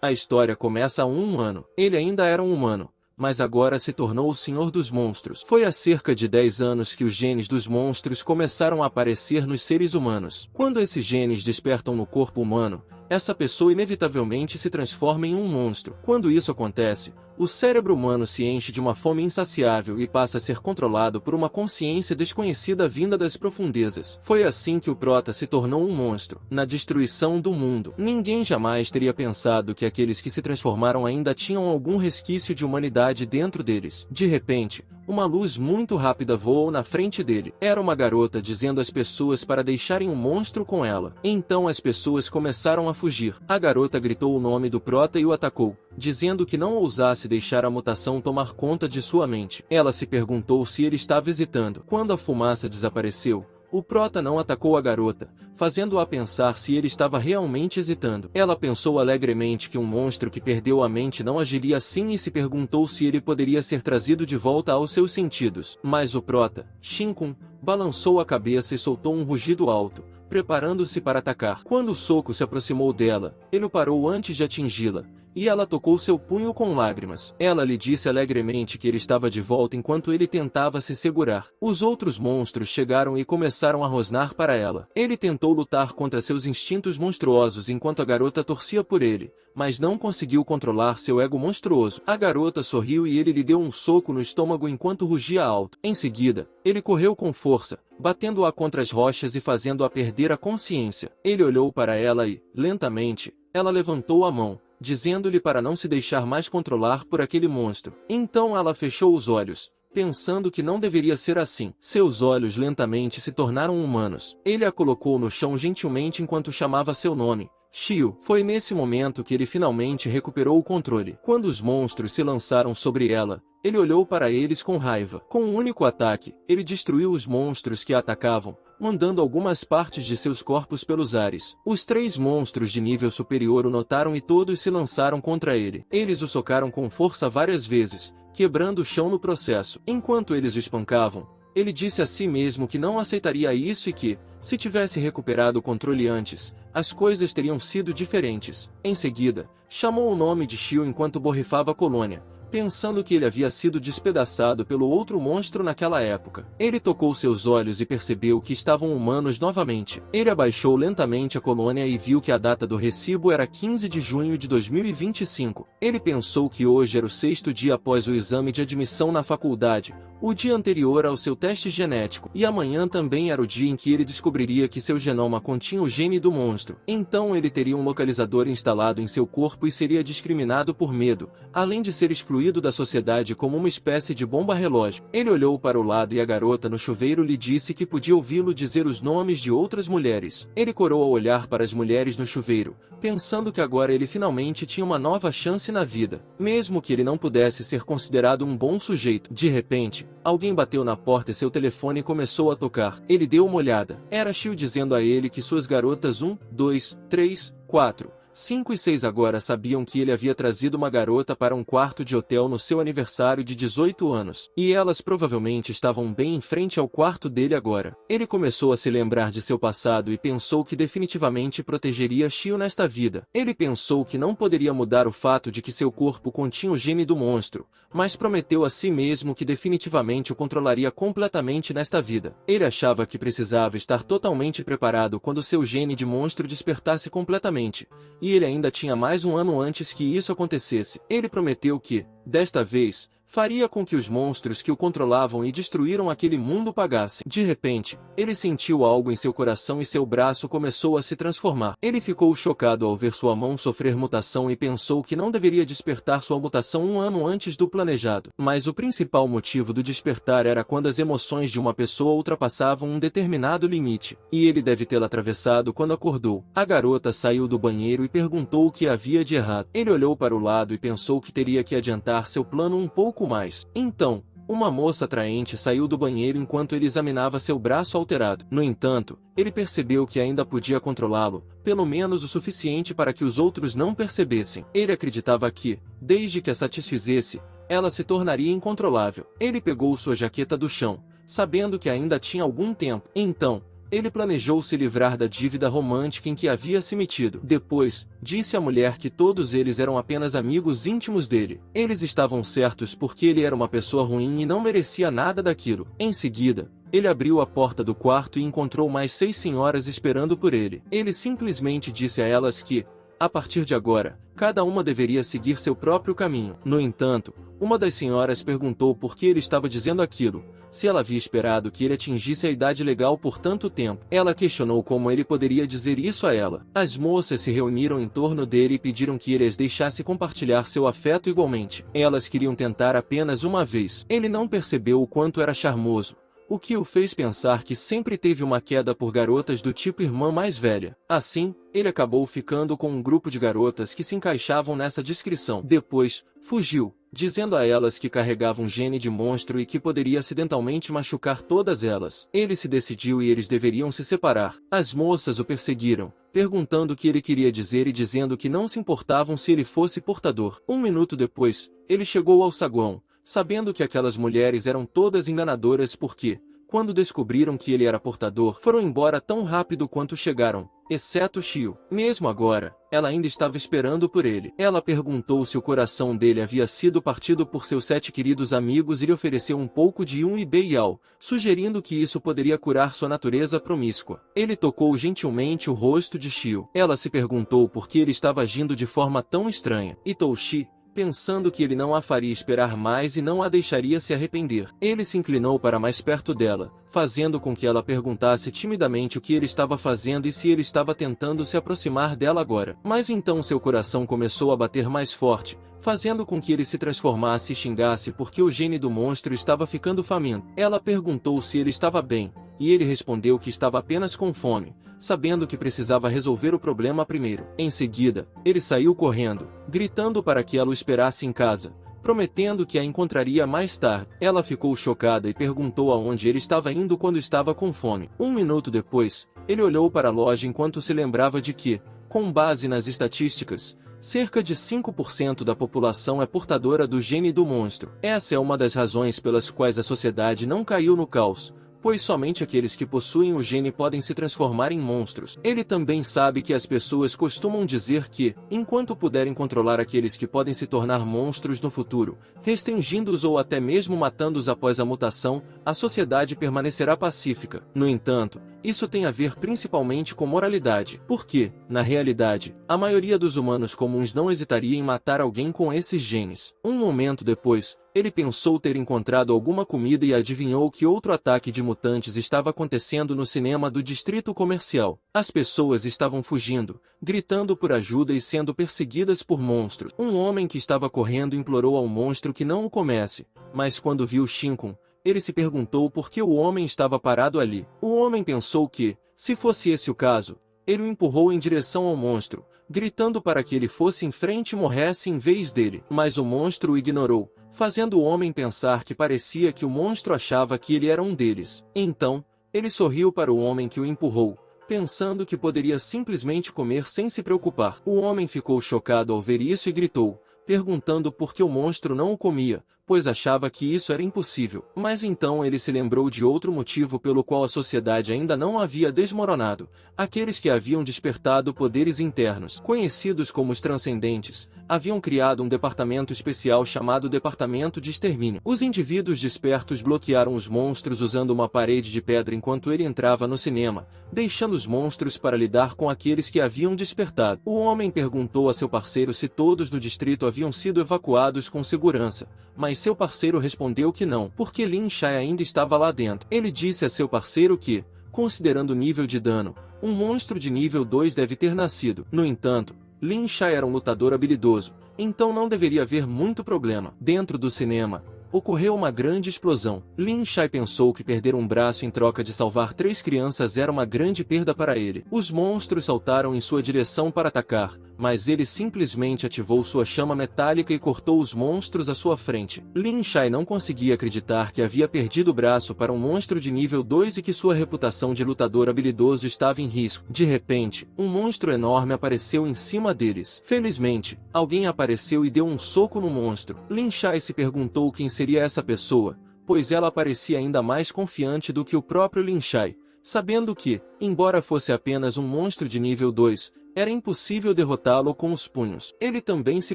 A história começa há um ano. Ele ainda era um humano, mas agora se tornou o senhor dos monstros. Foi há cerca de 10 anos que os genes dos monstros começaram a aparecer nos seres humanos. Quando esses genes despertam no corpo humano, essa pessoa inevitavelmente se transforma em um monstro. Quando isso acontece, o cérebro humano se enche de uma fome insaciável e passa a ser controlado por uma consciência desconhecida vinda das profundezas. Foi assim que o Prota se tornou um monstro. Na destruição do mundo, ninguém jamais teria pensado que aqueles que se transformaram ainda tinham algum resquício de humanidade dentro deles. De repente, uma luz muito rápida voou na frente dele. Era uma garota dizendo às pessoas para deixarem o monstro com ela. Então as pessoas começaram a fugir. A garota gritou o nome do Prota e o atacou, dizendo que não ousasse deixar a mutação tomar conta de sua mente. Ela se perguntou se ele estava hesitando. Quando a fumaça desapareceu, o Prota não atacou a garota, fazendo-a pensar se ele estava realmente hesitando. Ela pensou alegremente que um monstro que perdeu a mente não agiria assim e se perguntou se ele poderia ser trazido de volta aos seus sentidos. Mas o Prota, Shinkun, balançou a cabeça e soltou um rugido alto, preparando-se para atacar. Quando o soco se aproximou dela, ele o parou antes de atingi-la, e ela tocou seu punho com lágrimas. Ela lhe disse alegremente que ele estava de volta enquanto ele tentava se segurar. Os outros monstros chegaram e começaram a rosnar para ela. Ele tentou lutar contra seus instintos monstruosos enquanto a garota torcia por ele, mas não conseguiu controlar seu ego monstruoso. A garota sorriu e ele lhe deu um soco no estômago enquanto rugia alto. Em seguida, ele correu com força, batendo-a contra as rochas e fazendo-a perder a consciência. Ele olhou para ela e, lentamente, ela levantou a mão, dizendo-lhe para não se deixar mais controlar por aquele monstro. Então ela fechou os olhos, pensando que não deveria ser assim. Seus olhos lentamente se tornaram humanos. Ele a colocou no chão gentilmente enquanto chamava seu nome, Shio. Foi nesse momento que ele finalmente recuperou o controle. Quando os monstros se lançaram sobre ela, ele olhou para eles com raiva. Com um único ataque, ele destruiu os monstros que a atacavam, mandando algumas partes de seus corpos pelos ares. Os 3 monstros de nível superior o notaram e todos se lançaram contra ele. Eles o socaram com força várias vezes, quebrando o chão no processo. Enquanto eles o espancavam, ele disse a si mesmo que não aceitaria isso e que, se tivesse recuperado o controle antes, as coisas teriam sido diferentes. Em seguida, chamou o nome de Shio enquanto borrifava a colônia, pensando que ele havia sido despedaçado pelo outro monstro naquela época. Ele tocou seus olhos e percebeu que estavam humanos novamente. Ele abaixou lentamente a colônia e viu que a data do recibo era 15 de junho de 2025. Ele pensou que hoje era o 6º dia após o exame de admissão na faculdade, o dia anterior ao seu teste genético, e amanhã também era o dia em que ele descobriria que seu genoma continha o gene do monstro. Então ele teria um localizador instalado em seu corpo e seria discriminado por medo, além de ser excluído da sociedade como uma espécie de bomba-relógio. Ele olhou para o lado e a garota no chuveiro lhe disse que podia ouvi-lo dizer os nomes de outras mulheres. Ele corou ao olhar para as mulheres no chuveiro, pensando que agora ele finalmente tinha uma nova chance na vida, mesmo que ele não pudesse ser considerado um bom sujeito. De repente, alguém bateu na porta e seu telefone começou a tocar. Ele deu uma olhada. Era Shio dizendo a ele que suas garotas 1, 2, 3, 4, 5 e 6 agora sabiam que ele havia trazido uma garota para um quarto de hotel no seu aniversário de 18 anos. E elas provavelmente estavam bem em frente ao quarto dele agora. Ele começou a se lembrar de seu passado e pensou que definitivamente protegeria Shio nesta vida. Ele pensou que não poderia mudar o fato de que seu corpo continha o gene do monstro, mas prometeu a si mesmo que definitivamente o controlaria completamente nesta vida. Ele achava que precisava estar totalmente preparado quando seu gene de monstro despertasse completamente, e ele ainda tinha mais um ano antes que isso acontecesse. Ele prometeu que, desta vez, faria com que os monstros que o controlavam e destruíram aquele mundo pagassem. De repente, ele sentiu algo em seu coração e seu braço começou a se transformar. Ele ficou chocado ao ver sua mão sofrer mutação e pensou que não deveria despertar sua mutação um ano antes do planejado. Mas o principal motivo do despertar era quando as emoções de uma pessoa ultrapassavam um determinado limite, e ele deve tê-la atravessado quando acordou. A garota saiu do banheiro e perguntou o que havia de errado. Ele olhou para o lado e pensou que teria que adiantar seu plano um pouco mais. Então, uma moça atraente saiu do banheiro enquanto ele examinava seu braço alterado. No entanto, ele percebeu que ainda podia controlá-lo, pelo menos o suficiente para que os outros não percebessem. Ele acreditava que, desde que a satisfizesse, ela se tornaria incontrolável. Ele pegou sua jaqueta do chão, sabendo que ainda tinha algum tempo. Então, Ele planejou se livrar da dívida romântica em que havia se metido. Depois, disse à mulher que todos eles eram apenas amigos íntimos dele. Eles estavam certos porque ele era uma pessoa ruim e não merecia nada daquilo. Em seguida, ele abriu a porta do quarto e encontrou mais 6 senhoras esperando por ele. Ele simplesmente disse a elas que, a partir de agora, cada uma deveria seguir seu próprio caminho. No entanto, uma das senhoras perguntou por que ele estava dizendo aquilo, se ela havia esperado que ele atingisse a idade legal por tanto tempo. Ela questionou como ele poderia dizer isso a ela. As moças se reuniram em torno dele e pediram que ele as deixasse compartilhar seu afeto igualmente. Elas queriam tentar apenas uma vez. Ele não percebeu o quanto era charmoso, o que o fez pensar que sempre teve uma queda por garotas do tipo irmã mais velha. Assim, ele acabou ficando com um grupo de garotas que se encaixavam nessa descrição. Depois, fugiu, dizendo a elas que carregava um gene de monstro e que poderia acidentalmente machucar todas elas. Ele se decidiu e eles deveriam se separar. As moças o perseguiram, perguntando o que ele queria dizer e dizendo que não se importavam se ele fosse portador. 1 minuto depois, ele chegou ao saguão, sabendo que aquelas mulheres eram todas enganadoras porque, quando descobriram que ele era portador, foram embora tão rápido quanto chegaram, exceto Shio. Mesmo agora, ela ainda estava esperando por ele. Ela perguntou se o coração dele havia sido partido por seus 7 queridos amigos e lhe ofereceu um pouco de Ibeial, sugerindo que isso poderia curar sua natureza promíscua. Ele tocou gentilmente o rosto de Shio. Ela se perguntou por que ele estava agindo de forma tão estranha. E Touchi, pensando que ele não a faria esperar mais e não a deixaria se arrepender. Ele se inclinou para mais perto dela, fazendo com que ela perguntasse timidamente o que ele estava fazendo e se ele estava tentando se aproximar dela agora. Mas então seu coração começou a bater mais forte, fazendo com que ele se transformasse e xingasse porque o gene do monstro estava ficando faminto. Ela perguntou se ele estava bem, e ele respondeu que estava apenas com fome, sabendo que precisava resolver o problema primeiro. Em seguida, ele saiu correndo, gritando para que ela o esperasse em casa, prometendo que a encontraria mais tarde. Ela ficou chocada e perguntou aonde ele estava indo quando estava com fome. 1 minuto depois, ele olhou para a loja enquanto se lembrava de que, com base nas estatísticas, cerca de 5% da população é portadora do gene do monstro. Essa é uma das razões pelas quais a sociedade não caiu no caos, pois somente aqueles que possuem o gene podem se transformar em monstros. Ele também sabe que as pessoas costumam dizer que, enquanto puderem controlar aqueles que podem se tornar monstros no futuro, restringindo-os ou até mesmo matando-os após a mutação, a sociedade permanecerá pacífica. No entanto, isso tem a ver principalmente com moralidade, porque, na realidade, a maioria dos humanos comuns não hesitaria em matar alguém com esses genes. Um momento depois, ele pensou ter encontrado alguma comida e adivinhou que outro ataque de mutantes estava acontecendo no cinema do distrito comercial. As pessoas estavam fugindo, gritando por ajuda e sendo perseguidas por monstros. Um homem que estava correndo implorou ao monstro que não o comesse, mas quando viu Shinkun, ele se perguntou por que o homem estava parado ali. O homem pensou que, se fosse esse o caso, ele o empurrou em direção ao monstro, gritando para que ele fosse em frente e morresse em vez dele. Mas o monstro o ignorou, fazendo o homem pensar que parecia que o monstro achava que ele era um deles. Então, ele sorriu para o homem que o empurrou, pensando que poderia simplesmente comer sem se preocupar. O homem ficou chocado ao ver isso e gritou, perguntando por que o monstro não o comia, pois achava que isso era impossível. Mas então ele se lembrou de outro motivo pelo qual a sociedade ainda não havia desmoronado: aqueles que haviam despertado poderes internos, conhecidos como os Transcendentes, haviam criado um departamento especial chamado Departamento de Extermínio. Os indivíduos despertos bloquearam os monstros usando uma parede de pedra enquanto ele entrava no cinema, deixando os monstros para lidar com aqueles que haviam despertado. O homem perguntou a seu parceiro se todos no distrito haviam sido evacuados com segurança, mas seu parceiro respondeu que não, porque Lin Shai ainda estava lá dentro. Ele disse a seu parceiro que, considerando o nível de dano, um monstro de nível 2 deve ter nascido. No entanto, Lin Shai era um lutador habilidoso, então não deveria haver muito problema. Dentro do cinema, ocorreu uma grande explosão. Lin Shai pensou que perder um braço em troca de salvar 3 crianças era uma grande perda para ele. Os monstros saltaram em sua direção para atacar, mas ele simplesmente ativou sua chama metálica e cortou os monstros à sua frente. Lin Shai não conseguia acreditar que havia perdido o braço para um monstro de nível 2 e que sua reputação de lutador habilidoso estava em risco. De repente, um monstro enorme apareceu em cima deles. Felizmente, alguém apareceu e deu um soco no monstro. Lin Shai se perguntou quem seria essa pessoa, pois ela parecia ainda mais confiante do que o próprio Lin Shai, sabendo que, embora fosse apenas um monstro de nível 2, era impossível derrotá-lo com os punhos. Ele também se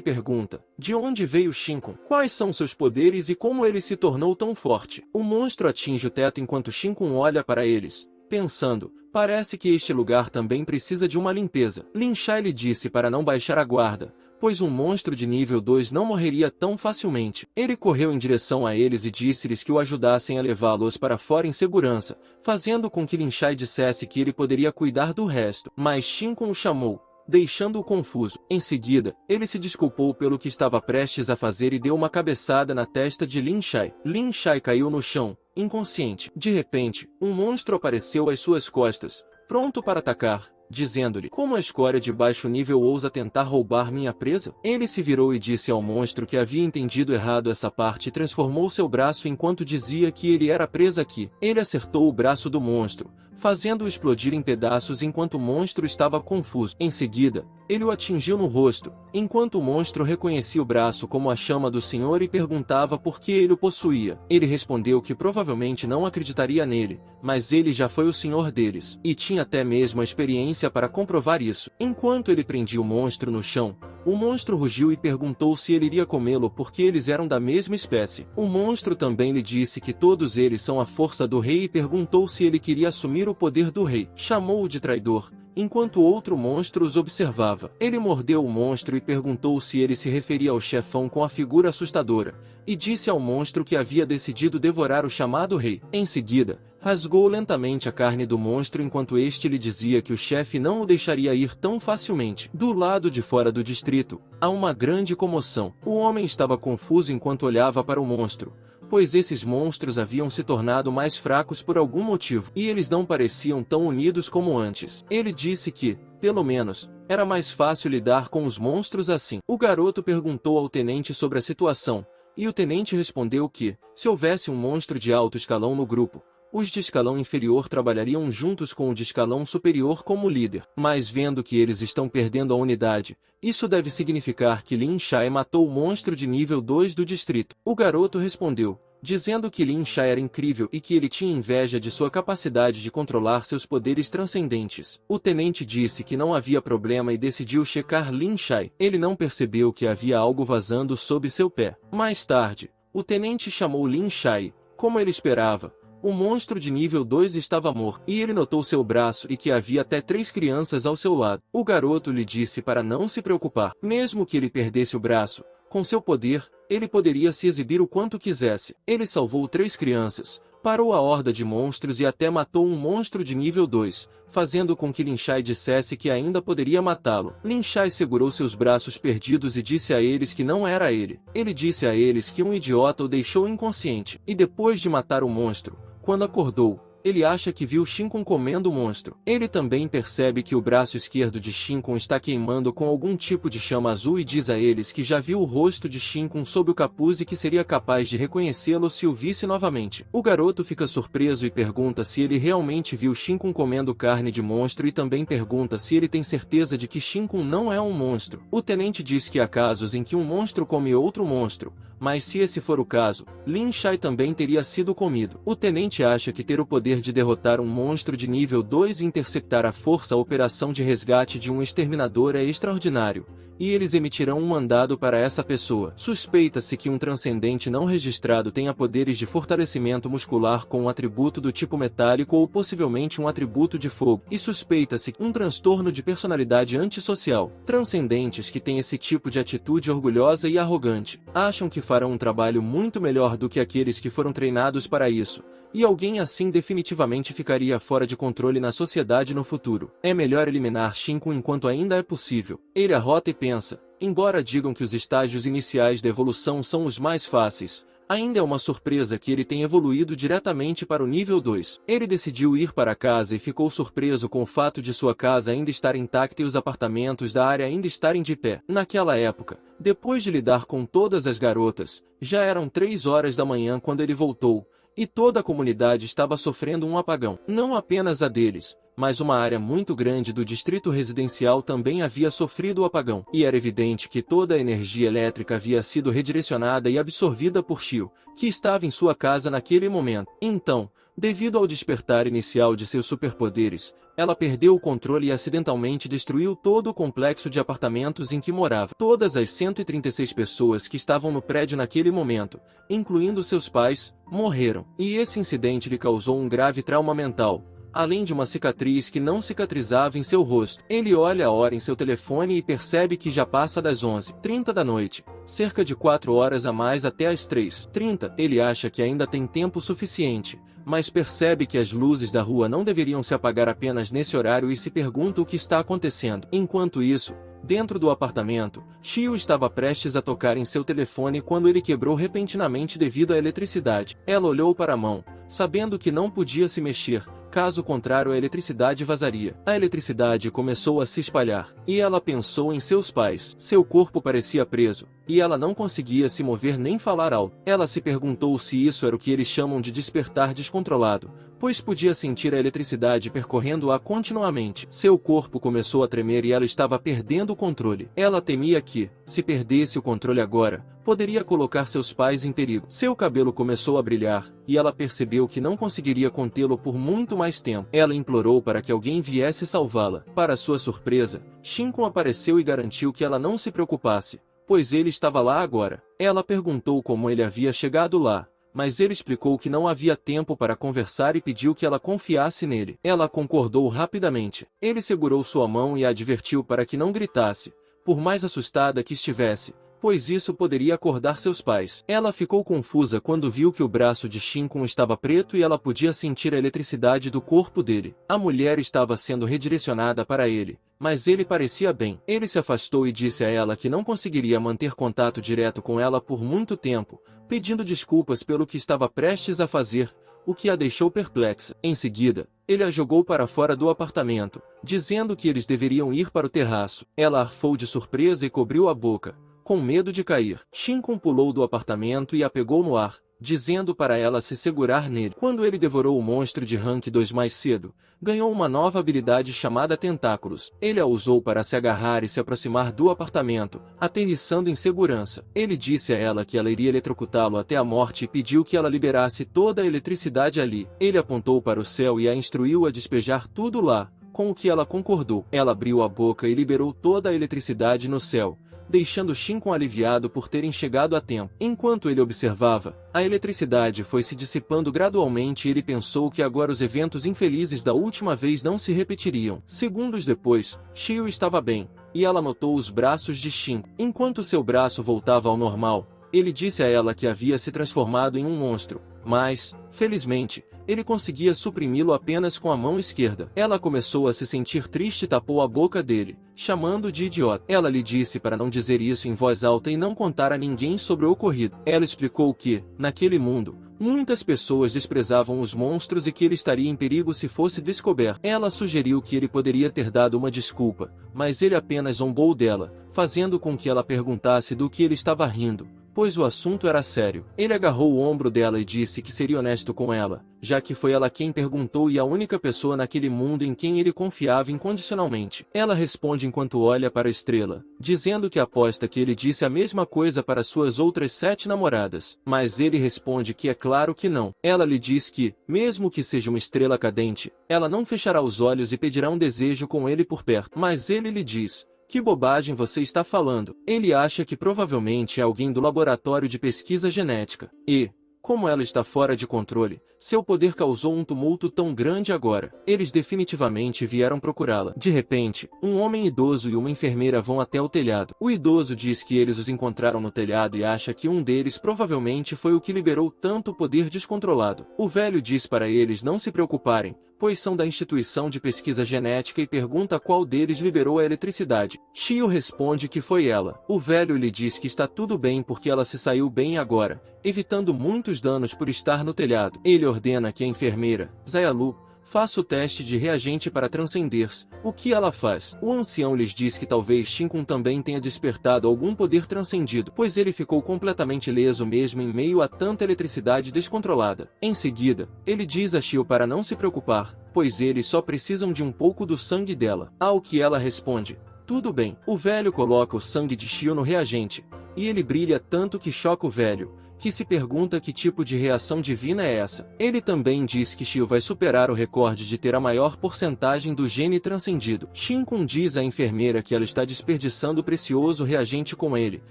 pergunta, de onde veio Shinkun? Quais são seus poderes e como ele se tornou tão forte? O monstro atinge o teto enquanto Shinkun olha para eles, pensando, parece que este lugar também precisa de uma limpeza. Lin Shai lhe disse para não baixar a guarda, pois um monstro de nível 2 não morreria tão facilmente. Ele correu em direção a eles e disse-lhes que o ajudassem a levá-los para fora em segurança, fazendo com que Lin Shai dissesse que ele poderia cuidar do resto. Mas Shinkun o chamou, deixando-o confuso. Em seguida, ele se desculpou pelo que estava prestes a fazer e deu uma cabeçada na testa de Lin Shai. Lin Shai caiu no chão, inconsciente. De repente, um monstro apareceu às suas costas, pronto para atacar, dizendo-lhe, como a escória de baixo nível ousa tentar roubar minha presa? Ele se virou e disse ao monstro que havia entendido errado essa parte e transformou seu braço enquanto dizia que ele era presa aqui. Ele acertou o braço do monstro, fazendo-o explodir em pedaços enquanto o monstro estava confuso. Em seguida, ele o atingiu no rosto, enquanto o monstro reconhecia o braço como a chama do Senhor e perguntava por que ele o possuía. Ele respondeu que provavelmente não acreditaria nele, mas ele já foi o senhor deles, e tinha até mesmo a experiência para comprovar isso. Enquanto ele prendia o monstro no chão, o monstro rugiu e perguntou se ele iria comê-lo porque eles eram da mesma espécie. O monstro também lhe disse que todos eles são a força do rei e perguntou se ele queria assumir o poder do rei. Chamou-o de traidor, enquanto outro monstro os observava. Ele mordeu o monstro e perguntou se ele se referia ao chefão com a figura assustadora, e disse ao monstro que havia decidido devorar o chamado rei. Em seguida, rasgou lentamente a carne do monstro enquanto este lhe dizia que o chefe não o deixaria ir tão facilmente. Do lado de fora do distrito, há uma grande comoção. O homem estava confuso enquanto olhava para o monstro, pois esses monstros haviam se tornado mais fracos por algum motivo, e eles não pareciam tão unidos como antes. Ele disse que, pelo menos, era mais fácil lidar com os monstros assim. O garoto perguntou ao tenente sobre a situação, e o tenente respondeu que, se houvesse um monstro de alto escalão no grupo, os de escalão inferior trabalhariam juntos com o de escalão superior como líder. Mas vendo que eles estão perdendo a unidade, isso deve significar que Lin Shai matou o monstro de nível 2 do distrito. O garoto respondeu, dizendo que Lin Shai era incrível e que ele tinha inveja de sua capacidade de controlar seus poderes transcendentes. O tenente disse que não havia problema e decidiu checar Lin Shai. Ele não percebeu que havia algo vazando sob seu pé. Mais tarde, o tenente chamou Lin Shai. Como ele esperava, o monstro de nível 2 estava morto, e ele notou seu braço e que havia até 3 crianças ao seu lado. O garoto lhe disse para não se preocupar. Mesmo que ele perdesse o braço, com seu poder, ele poderia se exibir o quanto quisesse. Ele salvou 3 crianças, parou a horda de monstros e até matou um monstro de nível 2, fazendo com que Lin Shai dissesse que ainda poderia matá-lo. Lin Shai segurou seus braços perdidos e disse a eles que não era ele. Ele disse a eles que um idiota o deixou inconsciente, e depois de matar o monstro, quando acordou, ele acha que viu Shinkun comendo o monstro. Ele também percebe que o braço esquerdo de Shinkun está queimando com algum tipo de chama azul e diz a eles que já viu o rosto de Shinkun sob o capuz e que seria capaz de reconhecê-lo se o visse novamente. O garoto fica surpreso e pergunta se ele realmente viu Shinkun comendo carne de monstro e também pergunta se ele tem certeza de que Shinkun não é um monstro. O tenente diz que há casos em que um monstro come outro monstro, mas se esse for o caso, Lin Shai também teria sido comido. O tenente acha que ter o poder de derrotar um monstro de nível 2 e interceptar à força a operação de resgate de um exterminador é extraordinário, e eles emitirão um mandado para essa pessoa. Suspeita-se que um transcendente não registrado tenha poderes de fortalecimento muscular com um atributo do tipo metálico ou possivelmente um atributo de fogo, e suspeita-se um transtorno de personalidade antissocial. Transcendentes que têm esse tipo de atitude orgulhosa e arrogante, acham que farão um trabalho muito melhor do que aqueles que foram treinados para isso, e alguém assim definitivamente ficaria fora de controle na sociedade no futuro. É melhor eliminar Shinkun enquanto ainda é possível. Ele arrota e pensa, embora digam que os estágios iniciais da evolução são os mais fáceis, ainda é uma surpresa que ele tenha evoluído diretamente para o nível 2. Ele decidiu ir para casa e ficou surpreso com o fato de sua casa ainda estar intacta e os apartamentos da área ainda estarem de pé. Naquela época, depois de lidar com todas as garotas, já eram 3 horas da manhã quando ele voltou, e toda a comunidade estava sofrendo um apagão. Não apenas a deles, mas uma área muito grande do distrito residencial também havia sofrido o apagão. E era evidente que toda a energia elétrica havia sido redirecionada e absorvida por Shio, que estava em sua casa naquele momento. Então, Devido ao despertar inicial de seus superpoderes, ela perdeu o controle e acidentalmente destruiu todo o complexo de apartamentos em que morava. Todas as 136 pessoas que estavam no prédio naquele momento, incluindo seus pais, morreram. E esse incidente lhe causou um grave trauma mental, além de uma cicatriz que não cicatrizava em seu rosto. Ele olha a hora em seu telefone e percebe que já passa das 11h30 da noite, cerca de 4 horas a mais até as 3h30. Ele acha que ainda tem tempo suficiente, mas percebe que as luzes da rua não deveriam se apagar apenas nesse horário e se pergunta o que está acontecendo. Enquanto isso, dentro do apartamento, Shio estava prestes a tocar em seu telefone quando ele quebrou repentinamente devido à eletricidade. Ela olhou para a mão, sabendo que não podia se mexer, caso contrário a eletricidade vazaria. A eletricidade começou a se espalhar, e ela pensou em seus pais. Seu corpo parecia preso, e ela não conseguia se mover nem falar alto. Ela se perguntou se isso era o que eles chamam de despertar descontrolado, pois podia sentir a eletricidade percorrendo-a continuamente. Seu corpo começou a tremer e ela estava perdendo o controle. Ela temia que, se perdesse o controle agora, poderia colocar seus pais em perigo. Seu cabelo começou a brilhar, e ela percebeu que não conseguiria contê-lo por muito mais tempo. Ela implorou para que alguém viesse salvá-la. Para sua surpresa, Shinkun apareceu e garantiu que ela não se preocupasse, pois ele estava lá agora. Ela perguntou como ele havia chegado lá, mas ele explicou que não havia tempo para conversar e pediu que ela confiasse nele. Ela concordou rapidamente. Ele segurou sua mão e a advertiu para que não gritasse, por mais assustada que estivesse, pois isso poderia acordar seus pais. Ela ficou confusa quando viu que o braço de Shinkun estava preto e ela podia sentir a eletricidade do corpo dele. A mulher estava sendo redirecionada para ele, mas ele parecia bem. Ele se afastou e disse a ela que não conseguiria manter contato direto com ela por muito tempo, pedindo desculpas pelo que estava prestes a fazer, o que a deixou perplexa. Em seguida, ele a jogou para fora do apartamento, dizendo que eles deveriam ir para o terraço. Ela arfou de surpresa e cobriu a boca, com medo de cair. Shinkun pulou do apartamento e a pegou no ar, dizendo para ela se segurar nele. Quando ele devorou o monstro de Rank 2 mais cedo, ganhou uma nova habilidade chamada Tentáculos. Ele a usou para se agarrar e se aproximar do apartamento, aterrissando em segurança. Ele disse a ela que ela iria eletrocutá-lo até a morte e pediu que ela liberasse toda a eletricidade ali. Ele apontou para o céu e a instruiu a despejar tudo lá, com o que ela concordou. Ela abriu a boca e liberou toda a eletricidade no céu, deixando Shinkun aliviado por terem chegado a tempo. Enquanto ele observava, a eletricidade foi se dissipando gradualmente e ele pensou que agora os eventos infelizes da última vez não se repetiriam. Segundos depois, Shio estava bem, e ela notou os braços de Shinkun. Enquanto seu braço voltava ao normal, ele disse a ela que havia se transformado em um monstro, mas, felizmente, ele conseguia suprimi-lo apenas com a mão esquerda. Ela começou a se sentir triste e tapou a boca dele, chamando-o de idiota. Ela lhe disse para não dizer isso em voz alta e não contar a ninguém sobre o ocorrido. Ela explicou que, naquele mundo, muitas pessoas desprezavam os monstros e que ele estaria em perigo se fosse descoberto. Ela sugeriu que ele poderia ter dado uma desculpa, mas ele apenas zombou dela, fazendo com que ela perguntasse do que ele estava rindo, pois o assunto era sério. Ele agarrou o ombro dela e disse que seria honesto com ela, já que foi ela quem perguntou e a única pessoa naquele mundo em quem ele confiava incondicionalmente. Ela responde enquanto olha para a estrela, dizendo que aposta que ele disse a mesma coisa para suas outras 7 namoradas. Mas ele responde que é claro que não. Ela lhe diz que, mesmo que seja uma estrela cadente, ela não fechará os olhos e pedirá um desejo com ele por perto. Mas ele lhe diz: que bobagem você está falando? Ele acha que provavelmente é alguém do laboratório de pesquisa genética. E, como ela está fora de controle, seu poder causou um tumulto tão grande agora. Eles definitivamente vieram procurá-la. De repente, um homem idoso e uma enfermeira vão até o telhado. O idoso diz que eles os encontraram no telhado e acha que um deles provavelmente foi o que liberou tanto poder descontrolado. O velho diz para eles não se preocuparem, pois são da instituição de pesquisa genética e pergunta qual deles liberou a eletricidade. Shio responde que foi ela. O velho lhe diz que está tudo bem porque ela se saiu bem agora, evitando muitos danos por estar no telhado. Ele ordena que a enfermeira, Zayalu, faça o teste de reagente para transcender-se. O que ela faz? O ancião lhes diz que talvez Shinkun também tenha despertado algum poder transcendido, pois ele ficou completamente ileso mesmo em meio a tanta eletricidade descontrolada. Em seguida, ele diz a Shio para não se preocupar, pois eles só precisam de um pouco do sangue dela. Ao que ela responde: tudo bem. O velho coloca o sangue de Shio no reagente, e ele brilha tanto que choca o velho, que se pergunta que tipo de reação divina é essa. Ele também diz que Shio vai superar o recorde de ter a maior porcentagem do gene transcendido. Shinkun diz à enfermeira que ela está desperdiçando o precioso reagente com ele,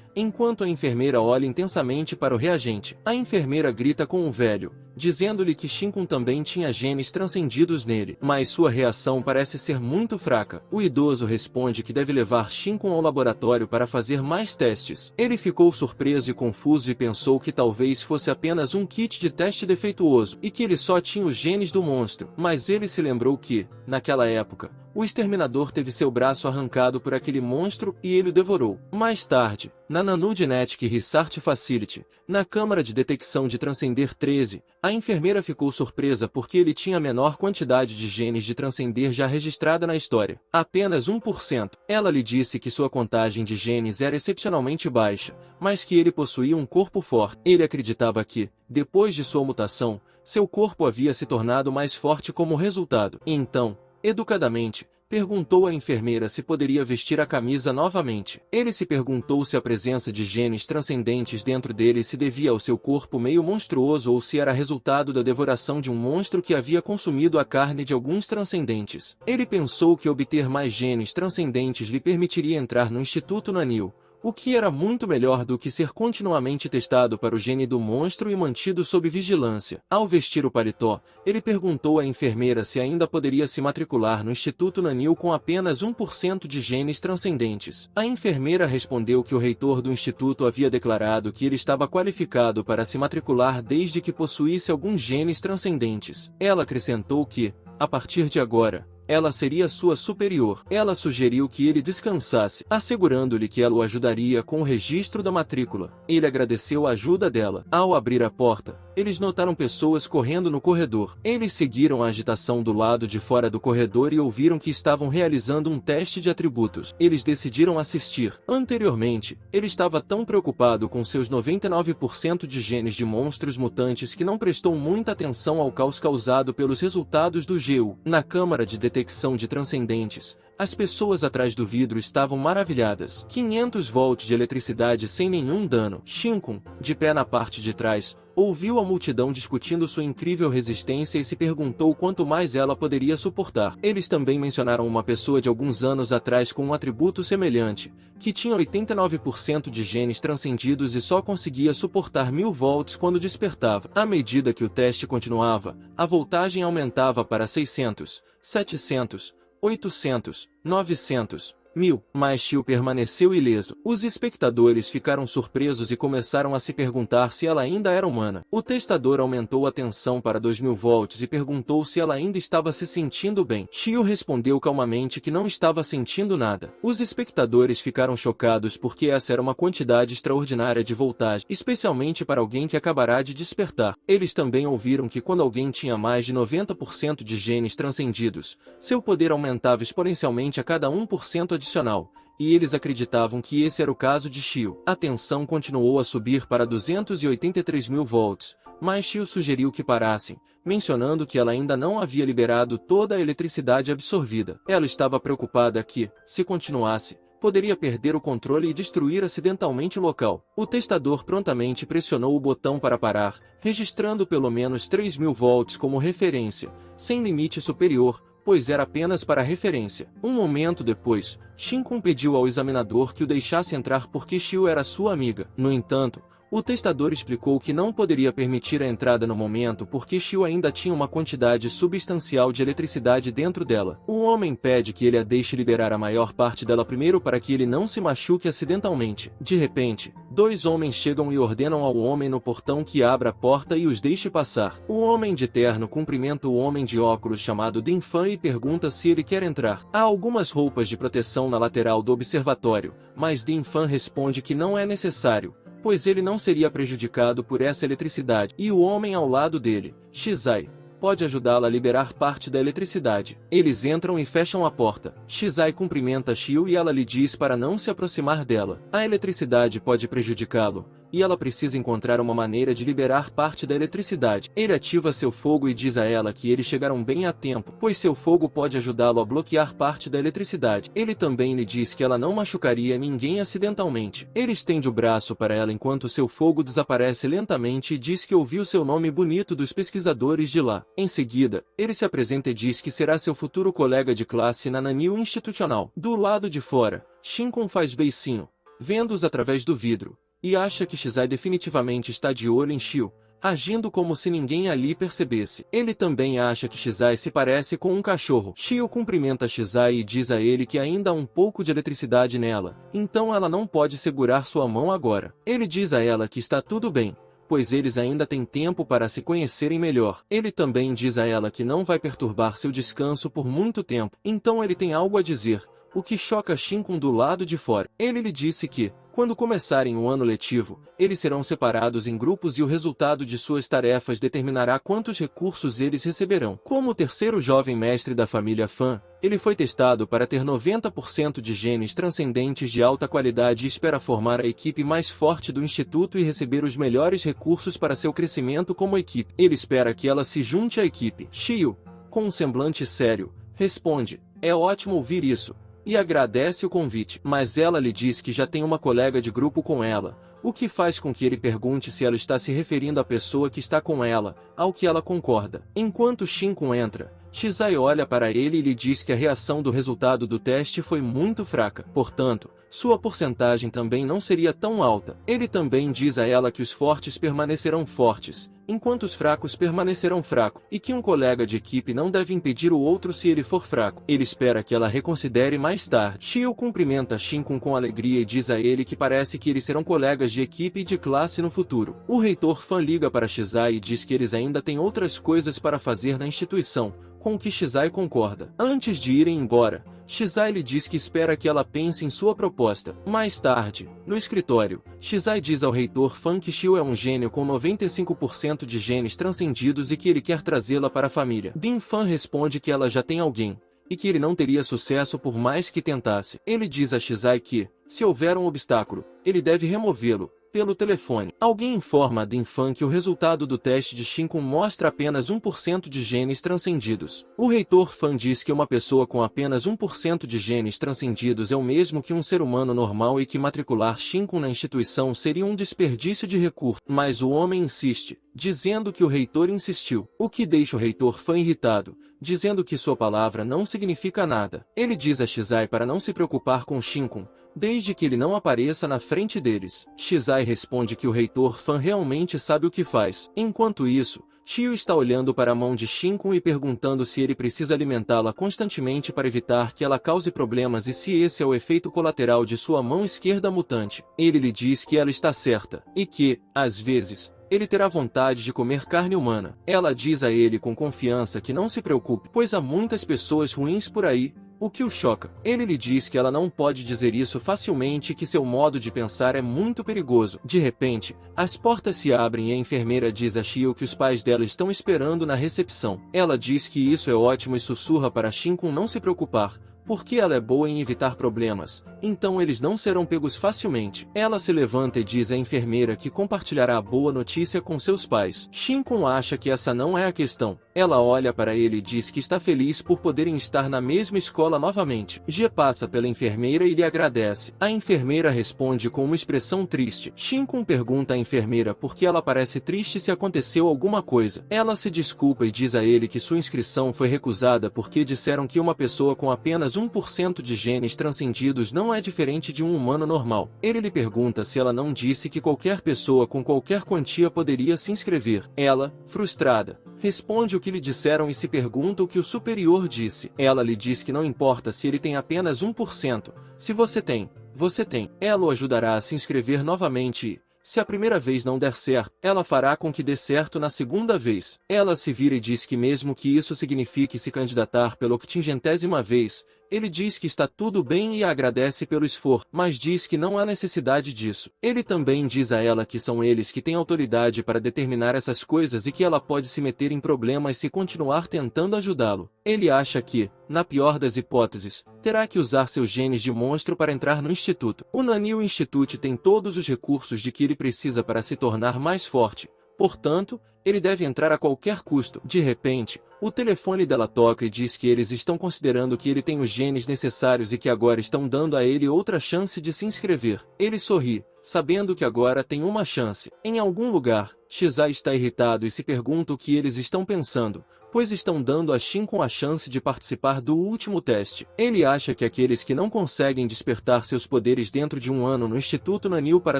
enquanto a enfermeira olha intensamente para o reagente. A enfermeira grita com o velho, dizendo-lhe que Shinkun também tinha genes transcendidos nele, mas sua reação parece ser muito fraca. O idoso responde que deve levar Shinkun ao laboratório para fazer mais testes. Ele ficou surpreso e confuso e pensou que talvez fosse apenas um kit de teste defeituoso, e que ele só tinha os genes do monstro. Mas ele se lembrou que, naquela época, o exterminador teve seu braço arrancado por aquele monstro e ele o devorou. Mais tarde, na Nanogenetic Research Facility, na Câmara de Detecção de Transcender 13, a enfermeira ficou surpresa porque ele tinha a menor quantidade de genes de Transcender já registrada na história. Apenas 1%. Ela lhe disse que sua contagem de genes era excepcionalmente baixa, mas que ele possuía um corpo forte. Ele acreditava que, depois de sua mutação, seu corpo havia se tornado mais forte como resultado. Então, educadamente, perguntou à enfermeira se poderia vestir a camisa novamente. Ele se perguntou se a presença de genes transcendentes dentro dele se devia ao seu corpo meio monstruoso ou se era resultado da devoração de um monstro que havia consumido a carne de alguns transcendentes. Ele pensou que obter mais genes transcendentes lhe permitiria entrar no Instituto Nanil, o que era muito melhor do que ser continuamente testado para o gene do monstro e mantido sob vigilância. Ao vestir o paletó, ele perguntou à enfermeira se ainda poderia se matricular no Instituto Nanil com apenas 1% de genes transcendentes. A enfermeira respondeu que o reitor do instituto havia declarado que ele estava qualificado para se matricular desde que possuísse alguns genes transcendentes. Ela acrescentou que, a partir de agora, ela seria sua superior. Ela sugeriu que ele descansasse, assegurando-lhe que ela o ajudaria com o registro da matrícula. Ele agradeceu a ajuda dela. Ao abrir a porta, eles notaram pessoas correndo no corredor. Eles seguiram a agitação do lado de fora do corredor e ouviram que estavam realizando um teste de atributos. Eles decidiram assistir. Anteriormente, ele estava tão preocupado com seus 99% de genes de monstros mutantes que não prestou muita atenção ao caos causado pelos resultados do GU. Na Câmara de Detecção de Transcendentes, as pessoas atrás do vidro estavam maravilhadas. 500 volts de eletricidade sem nenhum dano. Shinkun, de pé na parte de trás, ouviu a multidão discutindo sua incrível resistência e se perguntou quanto mais ela poderia suportar. Eles também mencionaram uma pessoa de alguns anos atrás com um atributo semelhante, que tinha 89% de genes transcendidos e só conseguia suportar 1000 volts quando despertava. À medida que o teste continuava, a voltagem aumentava para 600, 700, 800, 900, 1000, mas Shio permaneceu ileso. Os espectadores ficaram surpresos e começaram a se perguntar se ela ainda era humana. O testador aumentou a tensão para 2000 volts e perguntou se ela ainda estava se sentindo bem. Shio respondeu calmamente que não estava sentindo nada. Os espectadores ficaram chocados porque essa era uma quantidade extraordinária de voltagem, especialmente para alguém que acabará de despertar. Eles também ouviram que quando alguém tinha mais de 90% de genes transcendidos, seu poder aumentava exponencialmente a cada 1% adicional, e eles acreditavam que esse era o caso de Shio. A tensão continuou a subir para 283.000 volts, mas Shio sugeriu que parassem, mencionando que ela ainda não havia liberado toda a eletricidade absorvida. Ela estava preocupada que, se continuasse, poderia perder o controle e destruir acidentalmente o local. O testador prontamente pressionou o botão para parar, registrando pelo menos 3.000 volts como referência, sem limite superior, pois era apenas para referência. Um momento depois, Shinkun pediu ao examinador que o deixasse entrar porque Shio era sua amiga. No entanto, o testador explicou que não poderia permitir a entrada no momento porque Shio ainda tinha uma quantidade substancial de eletricidade dentro dela. O homem pede que ele a deixe liberar a maior parte dela primeiro para que ele não se machuque acidentalmente. De repente, dois homens chegam e ordenam ao homem no portão que abra a porta e os deixe passar. O homem de terno cumprimenta o homem de óculos chamado Dinfan e pergunta se ele quer entrar. Há algumas roupas de proteção na lateral do observatório, mas Dinfan responde que não é necessário, pois ele não seria prejudicado por essa eletricidade. E o homem ao lado dele, Shizai, pode ajudá-la a liberar parte da eletricidade. Eles entram e fecham a porta. Shizai cumprimenta Shio e ela lhe diz para não se aproximar dela. A eletricidade pode prejudicá-lo, e ela precisa encontrar uma maneira de liberar parte da eletricidade. Ele ativa seu fogo e diz a ela que eles chegaram bem a tempo, pois seu fogo pode ajudá-lo a bloquear parte da eletricidade. Ele também lhe diz que ela não machucaria ninguém acidentalmente. Ele estende o braço para ela enquanto seu fogo desaparece lentamente e diz que ouviu seu nome bonito dos pesquisadores de lá. Em seguida, ele se apresenta e diz que será seu futuro colega de classe na Nanil Institucional. Do lado de fora, Shinkun faz beicinho, vendo-os através do vidro, e acha que Shizai definitivamente está de olho em Shio, agindo como se ninguém ali percebesse. Ele também acha que Shizai se parece com um cachorro. Shio cumprimenta Shizai e diz a ele que ainda há um pouco de eletricidade nela, então ela não pode segurar sua mão agora. Ele diz a ela que está tudo bem, pois eles ainda têm tempo para se conhecerem melhor. Ele também diz a ela que não vai perturbar seu descanso por muito tempo, então ele tem algo a dizer, o que choca Shinkun do lado de fora. Ele lhe disse que, quando começarem o ano letivo, eles serão separados em grupos e o resultado de suas tarefas determinará quantos recursos eles receberão. Como o terceiro jovem mestre da família Fan, ele foi testado para ter 90% de genes transcendentes de alta qualidade e espera formar a equipe mais forte do instituto e receber os melhores recursos para seu crescimento como equipe. Ele espera que ela se junte à equipe. Shio, com um semblante sério, responde: "É ótimo ouvir isso", e agradece o convite. Mas ela lhe diz que já tem uma colega de grupo com ela, o que faz com que ele pergunte se ela está se referindo à pessoa que está com ela, ao que ela concorda. Enquanto Shinkun entra, Shizai olha para ele e lhe diz que a reação do resultado do teste foi muito fraca, portanto, sua porcentagem também não seria tão alta. Ele também diz a ela que os fortes permanecerão fortes, enquanto os fracos permanecerão fracos, e que um colega de equipe não deve impedir o outro se ele for fraco. Ele espera que ela reconsidere mais tarde. Shio cumprimenta Shinkun com alegria e diz a ele que parece que eles serão colegas de equipe e de classe no futuro. O reitor Fan liga para Shizai e diz que eles ainda têm outras coisas para fazer na instituição, com o que Shizai concorda. Antes de irem embora, Shizai lhe diz que espera que ela pense em sua proposta. Mais tarde, no escritório, Shizai diz ao reitor Fan que Shio é um gênio com 95% de genes transcendidos e que ele quer trazê-la para a família. Bin Fan responde que ela já tem alguém, e que ele não teria sucesso por mais que tentasse. Ele diz a Shizai que, se houver um obstáculo, ele deve removê-lo. Pelo telefone, alguém informa a Din Fan que o resultado do teste de Shinkun mostra apenas 1% de genes transcendidos. O reitor Fan diz que uma pessoa com apenas 1% de genes transcendidos é o mesmo que um ser humano normal e que matricular Shinkun na instituição seria um desperdício de recursos. Mas o homem insiste, dizendo que o reitor insistiu, o que deixa o reitor Fan irritado, dizendo que sua palavra não significa nada. Ele diz a Shizai para não se preocupar com Shinkun, desde que ele não apareça na frente deles. Shizai responde que o reitor Fan realmente sabe o que faz. Enquanto isso, Shio está olhando para a mão de Shinkun e perguntando se ele precisa alimentá-la constantemente para evitar que ela cause problemas e se esse é o efeito colateral de sua mão esquerda mutante. Ele lhe diz que ela está certa, e que, às vezes, ele terá vontade de comer carne humana. Ela diz a ele com confiança que não se preocupe, pois há muitas pessoas ruins por aí, o que o choca. Ele lhe diz que ela não pode dizer isso facilmente e que seu modo de pensar é muito perigoso. De repente, as portas se abrem e a enfermeira diz a Shio que os pais dela estão esperando na recepção. Ela diz que isso é ótimo e sussurra para Shinkun não se preocupar, porque ela é boa em evitar problemas, então eles não serão pegos facilmente. Ela se levanta e diz à enfermeira que compartilhará a boa notícia com seus pais. Shinkun acha que essa não é a questão. Ela olha para ele e diz que está feliz por poderem estar na mesma escola novamente. G passa pela enfermeira e lhe agradece. A enfermeira responde com uma expressão triste. Shinkun pergunta à enfermeira por que ela parece triste se aconteceu alguma coisa. Ela se desculpa e diz a ele que sua inscrição foi recusada porque disseram que uma pessoa com apenas 1% de genes transcendidos não é diferente de um humano normal. Ele lhe pergunta se ela não disse que qualquer pessoa com qualquer quantia poderia se inscrever. Ela, frustrada, responde o que lhe disseram e se pergunta o que o superior disse. Ela lhe diz que não importa se ele tem apenas 1%. Se você tem, você tem. Ela o ajudará a se inscrever novamente e, se a primeira vez não der certo, ela fará com que dê certo na segunda vez. Ela se vira e diz que mesmo que isso signifique se candidatar pela 80ª vez, Ele diz que está tudo bem e a agradece pelo esforço, mas diz que não há necessidade disso. Ele também diz a ela que são eles que têm autoridade para determinar essas coisas e que ela pode se meter em problemas se continuar tentando ajudá-lo. Ele acha que, na pior das hipóteses, terá que usar seus genes de monstro para entrar no instituto. O Nanil Institute tem todos os recursos de que ele precisa para se tornar mais forte. Portanto, ele deve entrar a qualquer custo. De repente, o telefone dela toca e diz que eles estão considerando que ele tem os genes necessários e que agora estão dando a ele outra chance de se inscrever. Ele sorri, sabendo que agora tem uma chance. Em algum lugar, Shizai está irritado e se pergunta o que eles estão pensando, pois estão dando a Shinkun a chance de participar do último teste. Ele acha que aqueles que não conseguem despertar seus poderes dentro de um ano no Instituto Nanil para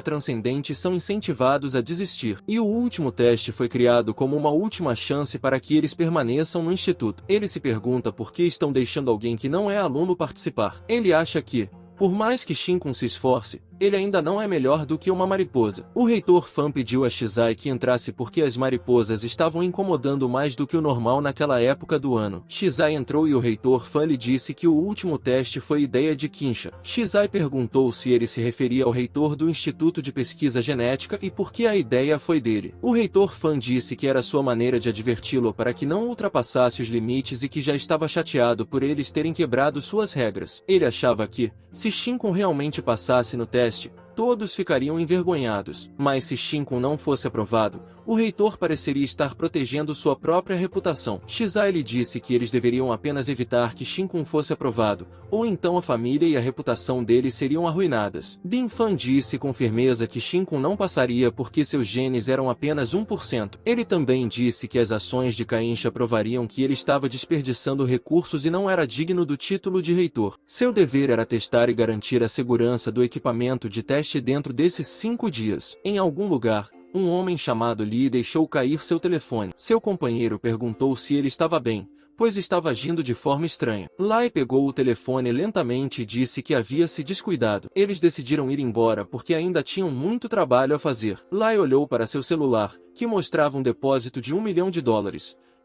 Transcendente são incentivados a desistir. E o último teste foi criado como uma última chance para que eles permaneçam no Instituto. Ele se pergunta por que estão deixando alguém que não é aluno participar. Ele acha que, por mais que Shinkun se esforce, ele ainda não é melhor do que uma mariposa. O reitor Fan pediu a Shizai que entrasse porque as mariposas estavam incomodando mais do que o normal naquela época do ano. Shizai entrou e o reitor Fan lhe disse que o último teste foi ideia de Kinsha. Shizai perguntou se ele se referia ao reitor do Instituto de Pesquisa Genética e por que a ideia foi dele. O reitor Fan disse que era sua maneira de adverti-lo para que não ultrapassasse os limites e que já estava chateado por eles terem quebrado suas regras. Ele achava que, se Shinkun realmente passasse no teste, todos ficariam envergonhados. Mas se Shinkun não fosse aprovado, o reitor pareceria estar protegendo sua própria reputação. Shizai lhe disse que eles deveriam apenas evitar que Shinkun fosse aprovado, ou então a família e a reputação dele seriam arruinadas. Din Fan disse com firmeza que Shinkun não passaria porque seus genes eram apenas 1%. Ele também disse que as ações de Kainsha provariam que ele estava desperdiçando recursos e não era digno do título de reitor. Seu dever era testar e garantir a segurança do equipamento de teste dentro desses 5 dias. Em algum lugar, um homem chamado Lee deixou cair seu telefone. Seu companheiro perguntou se ele estava bem, pois estava agindo de forma estranha. Lai pegou o telefone lentamente e disse que havia se descuidado. Eles decidiram ir embora porque ainda tinham muito trabalho a fazer. Lai olhou para seu celular, que mostrava um depósito de $1 milhão,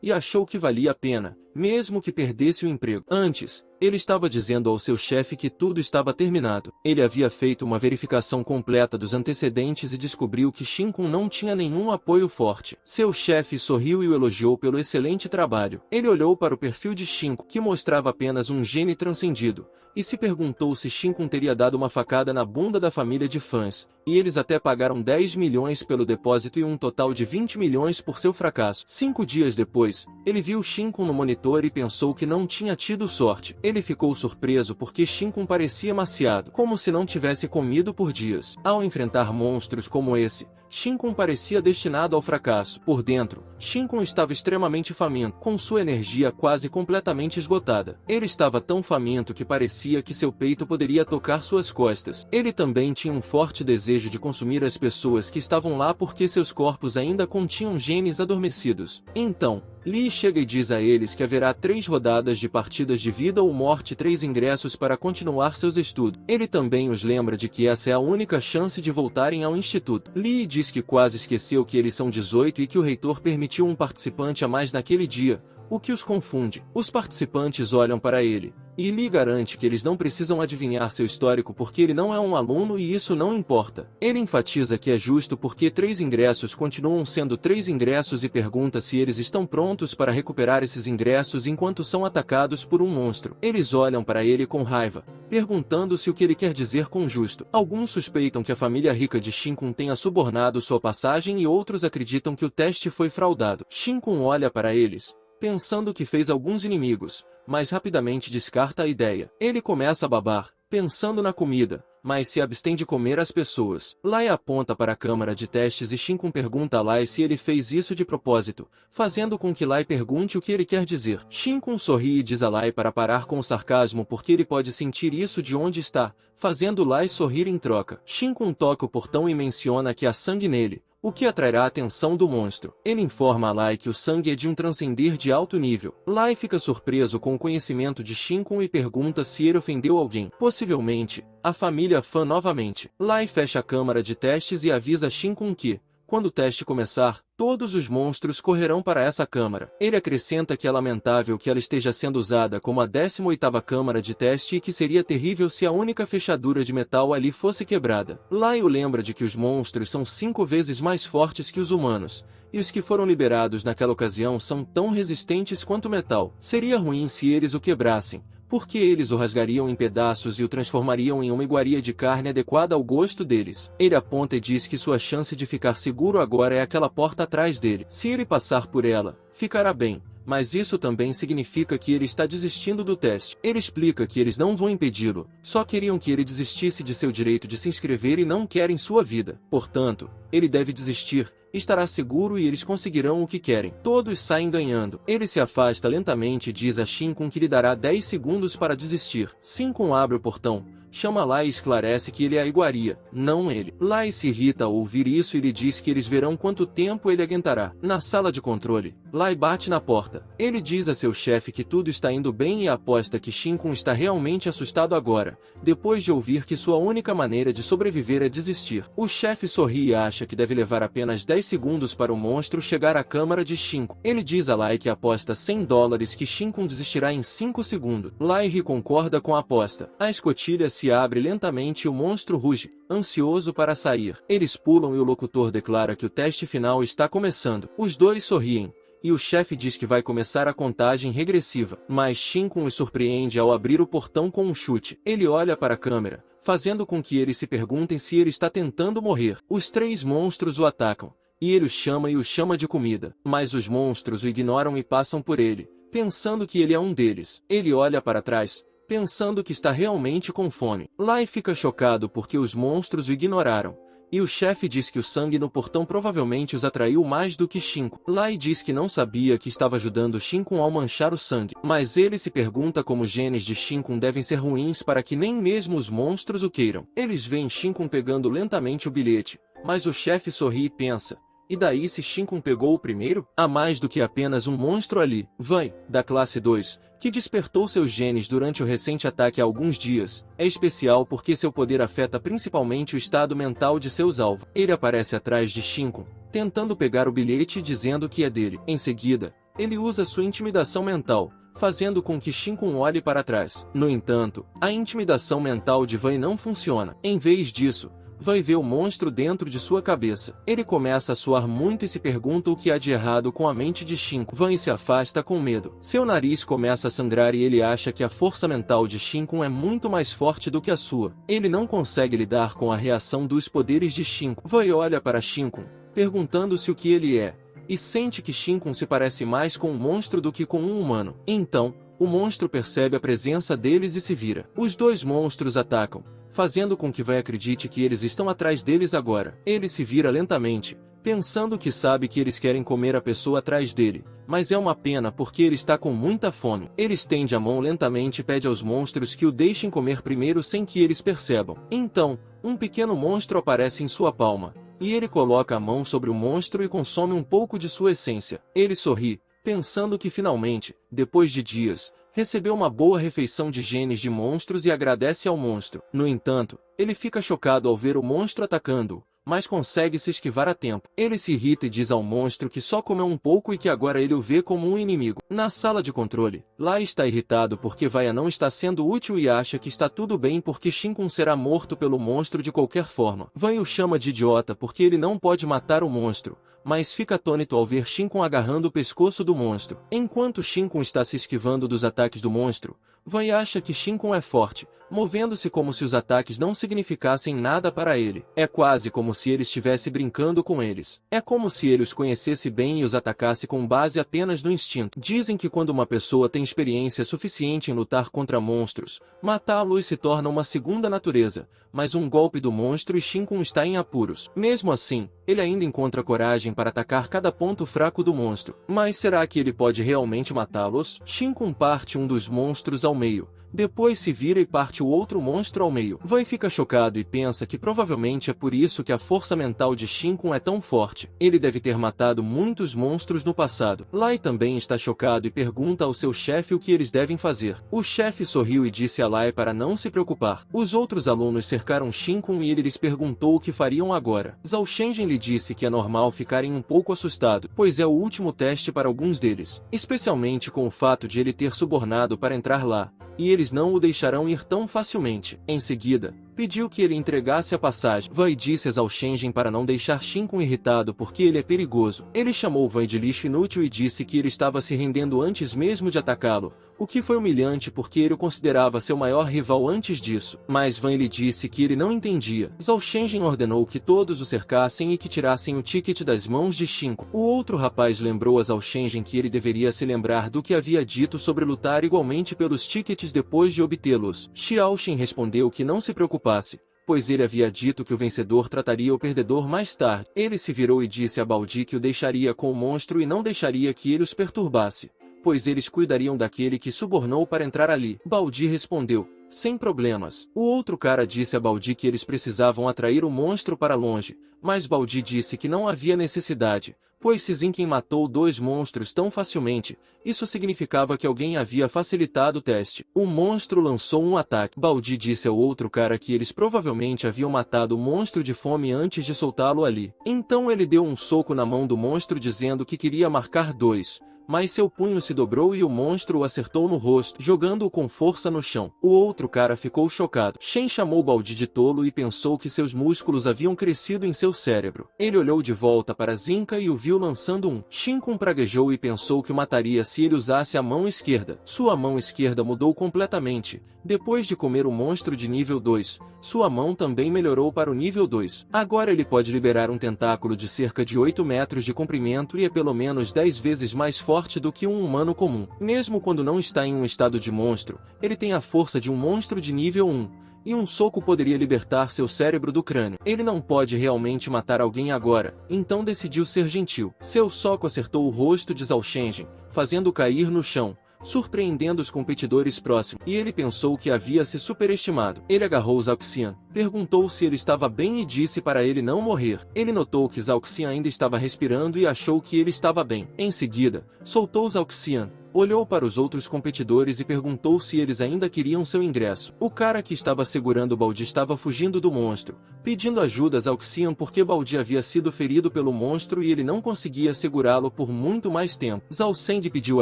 e achou que valia a pena, mesmo que perdesse o emprego. Antes, ele estava dizendo ao seu chefe que tudo estava terminado. Ele havia feito uma verificação completa dos antecedentes e descobriu que Shinkun não tinha nenhum apoio forte. Seu chefe sorriu e o elogiou pelo excelente trabalho. Ele olhou para o perfil de Shinkun, que mostrava apenas um gene transcendido, e se perguntou se Shinkun teria dado uma facada na bunda da família de fãs, e eles até pagaram 10 milhões pelo depósito e um total de 20 milhões por seu fracasso. 5 dias depois, ele viu Shinkun no monitor e pensou que não tinha tido sorte. Ele ficou surpreso porque Shinkun parecia emaciado, como se não tivesse comido por dias. Ao enfrentar monstros como esse, Shinkun parecia destinado ao fracasso. Por dentro, Shinkun estava extremamente faminto, com sua energia quase completamente esgotada. Ele estava tão faminto que parecia que seu peito poderia tocar suas costas. Ele também tinha um forte desejo de consumir as pessoas que estavam lá porque seus corpos ainda continham genes adormecidos. Então, Lee chega e diz a eles que haverá 3 rodadas de partidas de vida ou morte e 3 ingressos para continuar seus estudos. Ele também os lembra de que essa é a única chance de voltarem ao instituto. Lee diz que quase esqueceu que eles são 18 e que o reitor permitiu um participante a mais naquele dia, o que os confunde. Os participantes olham para ele, e Lee garante que eles não precisam adivinhar seu histórico porque ele não é um aluno e isso não importa. Ele enfatiza que é justo porque 3 ingressos continuam sendo 3 ingressos e pergunta se eles estão prontos para recuperar esses ingressos enquanto são atacados por um monstro. Eles olham para ele com raiva, perguntando-se o que ele quer dizer com justo. Alguns suspeitam que a família rica de Shinkun tenha subornado sua passagem e outros acreditam que o teste foi fraudado. Shinkun olha para eles, pensando que fez alguns inimigos, mas rapidamente descarta a ideia. Ele começa a babar, pensando na comida, mas se abstém de comer as pessoas. Lai aponta para a câmara de testes e Shinkun pergunta a Lai se ele fez isso de propósito, fazendo com que Lai pergunte o que ele quer dizer. Shinkun sorri e diz a Lai para parar com o sarcasmo porque ele pode sentir isso de onde está, fazendo Lai sorrir em troca. Shinkun toca o portão e menciona que há sangue nele, o que atrairá a atenção do monstro. Ele informa a Lai que o sangue é de um transcender de alto nível. Lai fica surpreso com o conhecimento de Shinkun e pergunta se ele ofendeu alguém. Possivelmente, a família Fan novamente. Lai fecha a câmara de testes e avisa Shinkun que, Quando o teste começar, todos os monstros correrão para essa câmara. Ele acrescenta que é lamentável que ela esteja sendo usada como a 18ª câmara de teste e que seria terrível se a única fechadura de metal ali fosse quebrada. Lyle lembra de que os monstros são 5 vezes mais fortes que os humanos, e os que foram liberados naquela ocasião são tão resistentes quanto o metal. Seria ruim se eles o quebrassem, porque eles o rasgariam em pedaços e o transformariam em uma iguaria de carne adequada ao gosto deles. Ele aponta e diz que sua chance de ficar seguro agora é aquela porta atrás dele. Se ele passar por ela, ficará bem, mas isso também significa que ele está desistindo do teste. Ele explica que eles não vão impedi-lo, só queriam que ele desistisse de seu direito de se inscrever e não querem sua vida. Portanto, ele deve desistir. Estará seguro e eles conseguirão o que querem. Todos saem ganhando. Ele se afasta lentamente e diz a Shinkun que lhe dará 10 segundos para desistir. Shinkun abre o portão, chama Lai e esclarece que ele é a iguaria, não ele. Lai se irrita ao ouvir isso e lhe diz que eles verão quanto tempo ele aguentará. Na sala de controle, Lai bate na porta. Ele diz a seu chefe que tudo está indo bem e aposta que Shinkun está realmente assustado agora, depois de ouvir que sua única maneira de sobreviver é desistir. O chefe sorri e acha que deve levar apenas 10 segundos para o monstro chegar à câmara de Shinkun. Ele diz a Lai que aposta $100 que Shinkun desistirá em 5 segundos. Lai concorda com a aposta. A escotilha se abre lentamente e o monstro ruge, ansioso para sair. Eles pulam e o locutor declara que o teste final está começando. Os dois sorriem, e o chefe diz que vai começar a contagem regressiva. Mas Shinkun os surpreende ao abrir o portão com um chute. Ele olha para a câmera, fazendo com que eles se perguntem se ele está tentando morrer. Os 3 monstros o atacam, e ele os chama de comida. Mas os monstros o ignoram e passam por ele, pensando que ele é um deles. Ele olha para trás, pensando que está realmente com fome. Lai fica chocado porque os monstros o ignoraram, e o chefe diz que o sangue no portão provavelmente os atraiu mais do que Shinkun. Lai diz que não sabia que estava ajudando Shinkun ao manchar o sangue, mas ele se pergunta como os genes de Shinkun devem ser ruins para que nem mesmo os monstros o queiram. Eles veem Shinkun pegando lentamente o bilhete, mas o chefe sorri e pensa: e daí se Shinkun pegou o primeiro? Há mais do que apenas um monstro ali. Vai, da classe 2, que despertou seus genes durante o recente ataque há alguns dias, é especial porque seu poder afeta principalmente o estado mental de seus alvos. Ele aparece atrás de Shinkun, tentando pegar o bilhete e dizendo que é dele. Em seguida, ele usa sua intimidação mental, fazendo com que Shinkun olhe para trás. No entanto, a intimidação mental de Vai não funciona. Em vez disso, Vai ver o monstro dentro de sua cabeça. Ele começa a suar muito e se pergunta o que há de errado com a mente de Shinkun. Vai se afasta com medo. Seu nariz começa a sangrar e ele acha que a força mental de Shinkun é muito mais forte do que a sua. Ele não consegue lidar com a reação dos poderes de Shinkun. Vai olha para Shinkun, perguntando-se o que ele é, e sente que Shinkun se parece mais com um monstro do que com um humano. Então, o monstro percebe a presença deles e se vira. Os 2 monstros atacam, fazendo com que Vai acredite que eles estão atrás deles agora. Ele se vira lentamente, pensando que sabe que eles querem comer a pessoa atrás dele, mas é uma pena porque ele está com muita fome. Ele estende a mão lentamente e pede aos monstros que o deixem comer primeiro sem que eles percebam. Então, um pequeno monstro aparece em sua palma, e ele coloca a mão sobre o monstro e consome um pouco de sua essência. Ele sorri, pensando que finalmente, depois de dias, recebeu uma boa refeição de genes de monstros e agradece ao monstro. No entanto, ele fica chocado ao ver o monstro atacando-o, mas consegue se esquivar a tempo. Ele se irrita e diz ao monstro que só comeu um pouco e que agora ele o vê como um inimigo. Na sala de controle, Lai está irritado porque Vaia não está sendo útil e acha que está tudo bem porque Shinkun será morto pelo monstro de qualquer forma. Vaia o chama de idiota porque ele não pode matar o monstro, mas fica atônito ao ver Shinkun agarrando o pescoço do monstro. Enquanto Shinkun está se esquivando dos ataques do monstro, Vai acha que Shinkun é forte, movendo-se como se os ataques não significassem nada para ele. É quase como se ele estivesse brincando com eles. É como se ele os conhecesse bem e os atacasse com base apenas no instinto. Dizem que quando uma pessoa tem experiência suficiente em lutar contra monstros, matá-los se torna uma segunda natureza, mas um golpe do monstro e Shinkun está em apuros. Mesmo assim, ele ainda encontra coragem para atacar cada ponto fraco do monstro. Mas será que ele pode realmente matá-los? Shinkun parte um dos monstros ao meio, Depois se vira e parte o outro monstro ao meio. Vai fica chocado e pensa que provavelmente é por isso que a força mental de Shinkun é tão forte. Ele deve ter matado muitos monstros no passado. Lai também está chocado e pergunta ao seu chefe o que eles devem fazer. O chefe sorriu e disse a Lai para não se preocupar. Os outros alunos cercaram Shinkun e ele lhes perguntou o que fariam agora. Zhao Shenzhen lhe disse que é normal ficarem um pouco assustados, pois é o último teste para alguns deles, especialmente com o fato de ele ter subornado para entrar lá, e eles não o deixarão ir tão facilmente. Em seguida, pediu que ele entregasse a passagem. Wei disse a Zhao Shenzhen para não deixar Shinkun irritado porque ele é perigoso. Ele chamou Wei de lixo inútil e disse que ele estava se rendendo antes mesmo de atacá-lo, o que foi humilhante porque ele o considerava seu maior rival antes disso. Mas Wei lhe disse que ele não entendia. Zhao Shenzhen ordenou que todos o cercassem e que tirassem o ticket das mãos de Shinkun. O outro rapaz lembrou a Zhao Shenzhen que ele deveria se lembrar do que havia dito sobre lutar igualmente pelos tickets depois de obtê-los. Xiaoxin respondeu que não se preocupasse, pois ele havia dito que o vencedor trataria o perdedor mais tarde. Ele se virou e disse a Baldi que o deixaria com o monstro e não deixaria que ele os perturbasse, pois eles cuidariam daquele que subornou para entrar ali. Baldi respondeu, sem problemas. O outro cara disse a Baldi que eles precisavam atrair o monstro para longe, mas Baldi disse que não havia necessidade, pois se Zinken matou 2 monstros tão facilmente, isso significava que alguém havia facilitado o teste. O monstro lançou um ataque. Baldi disse ao outro cara que eles provavelmente haviam matado o monstro de fome antes de soltá-lo ali. Então ele deu um soco na mão do monstro dizendo que queria marcar 2. Mas seu punho se dobrou e o monstro o acertou no rosto, jogando-o com força no chão. O outro cara ficou chocado. Shen chamou Baldi de tolo e pensou que seus músculos haviam crescido em seu cérebro. Ele olhou de volta para Zinka e o viu lançando um. Shinkun praguejou e pensou que o mataria se ele usasse a mão esquerda. Sua mão esquerda mudou completamente. Depois de comer o monstro de nível 2, sua mão também melhorou para o nível 2. Agora ele pode liberar um tentáculo de cerca de 8 metros de comprimento e é pelo menos 10 vezes mais forte do que um humano comum. Mesmo quando não está em um estado de monstro, ele tem a força de um monstro de nível 1. E um soco poderia libertar seu cérebro do crânio. Ele não pode realmente matar alguém agora, então decidiu ser gentil. Seu soco acertou o rosto de Zhao Shenzhen, fazendo-o cair no chão, surpreendendo os competidores próximos, e ele pensou que havia se superestimado. Ele agarrou Zhao Xian, perguntou se ele estava bem e disse para ele não morrer. Ele notou que Zhao Xian ainda estava respirando e achou que ele estava bem. Em seguida, soltou Zhao Xian, olhou para os outros competidores e perguntou se eles ainda queriam seu ingresso. O cara que estava segurando Baldi estava fugindo do monstro, pedindo ajuda a Zhao Xian porque Baldi havia sido ferido pelo monstro e ele não conseguia segurá-lo por muito mais tempo. Zhao Shenzhen pediu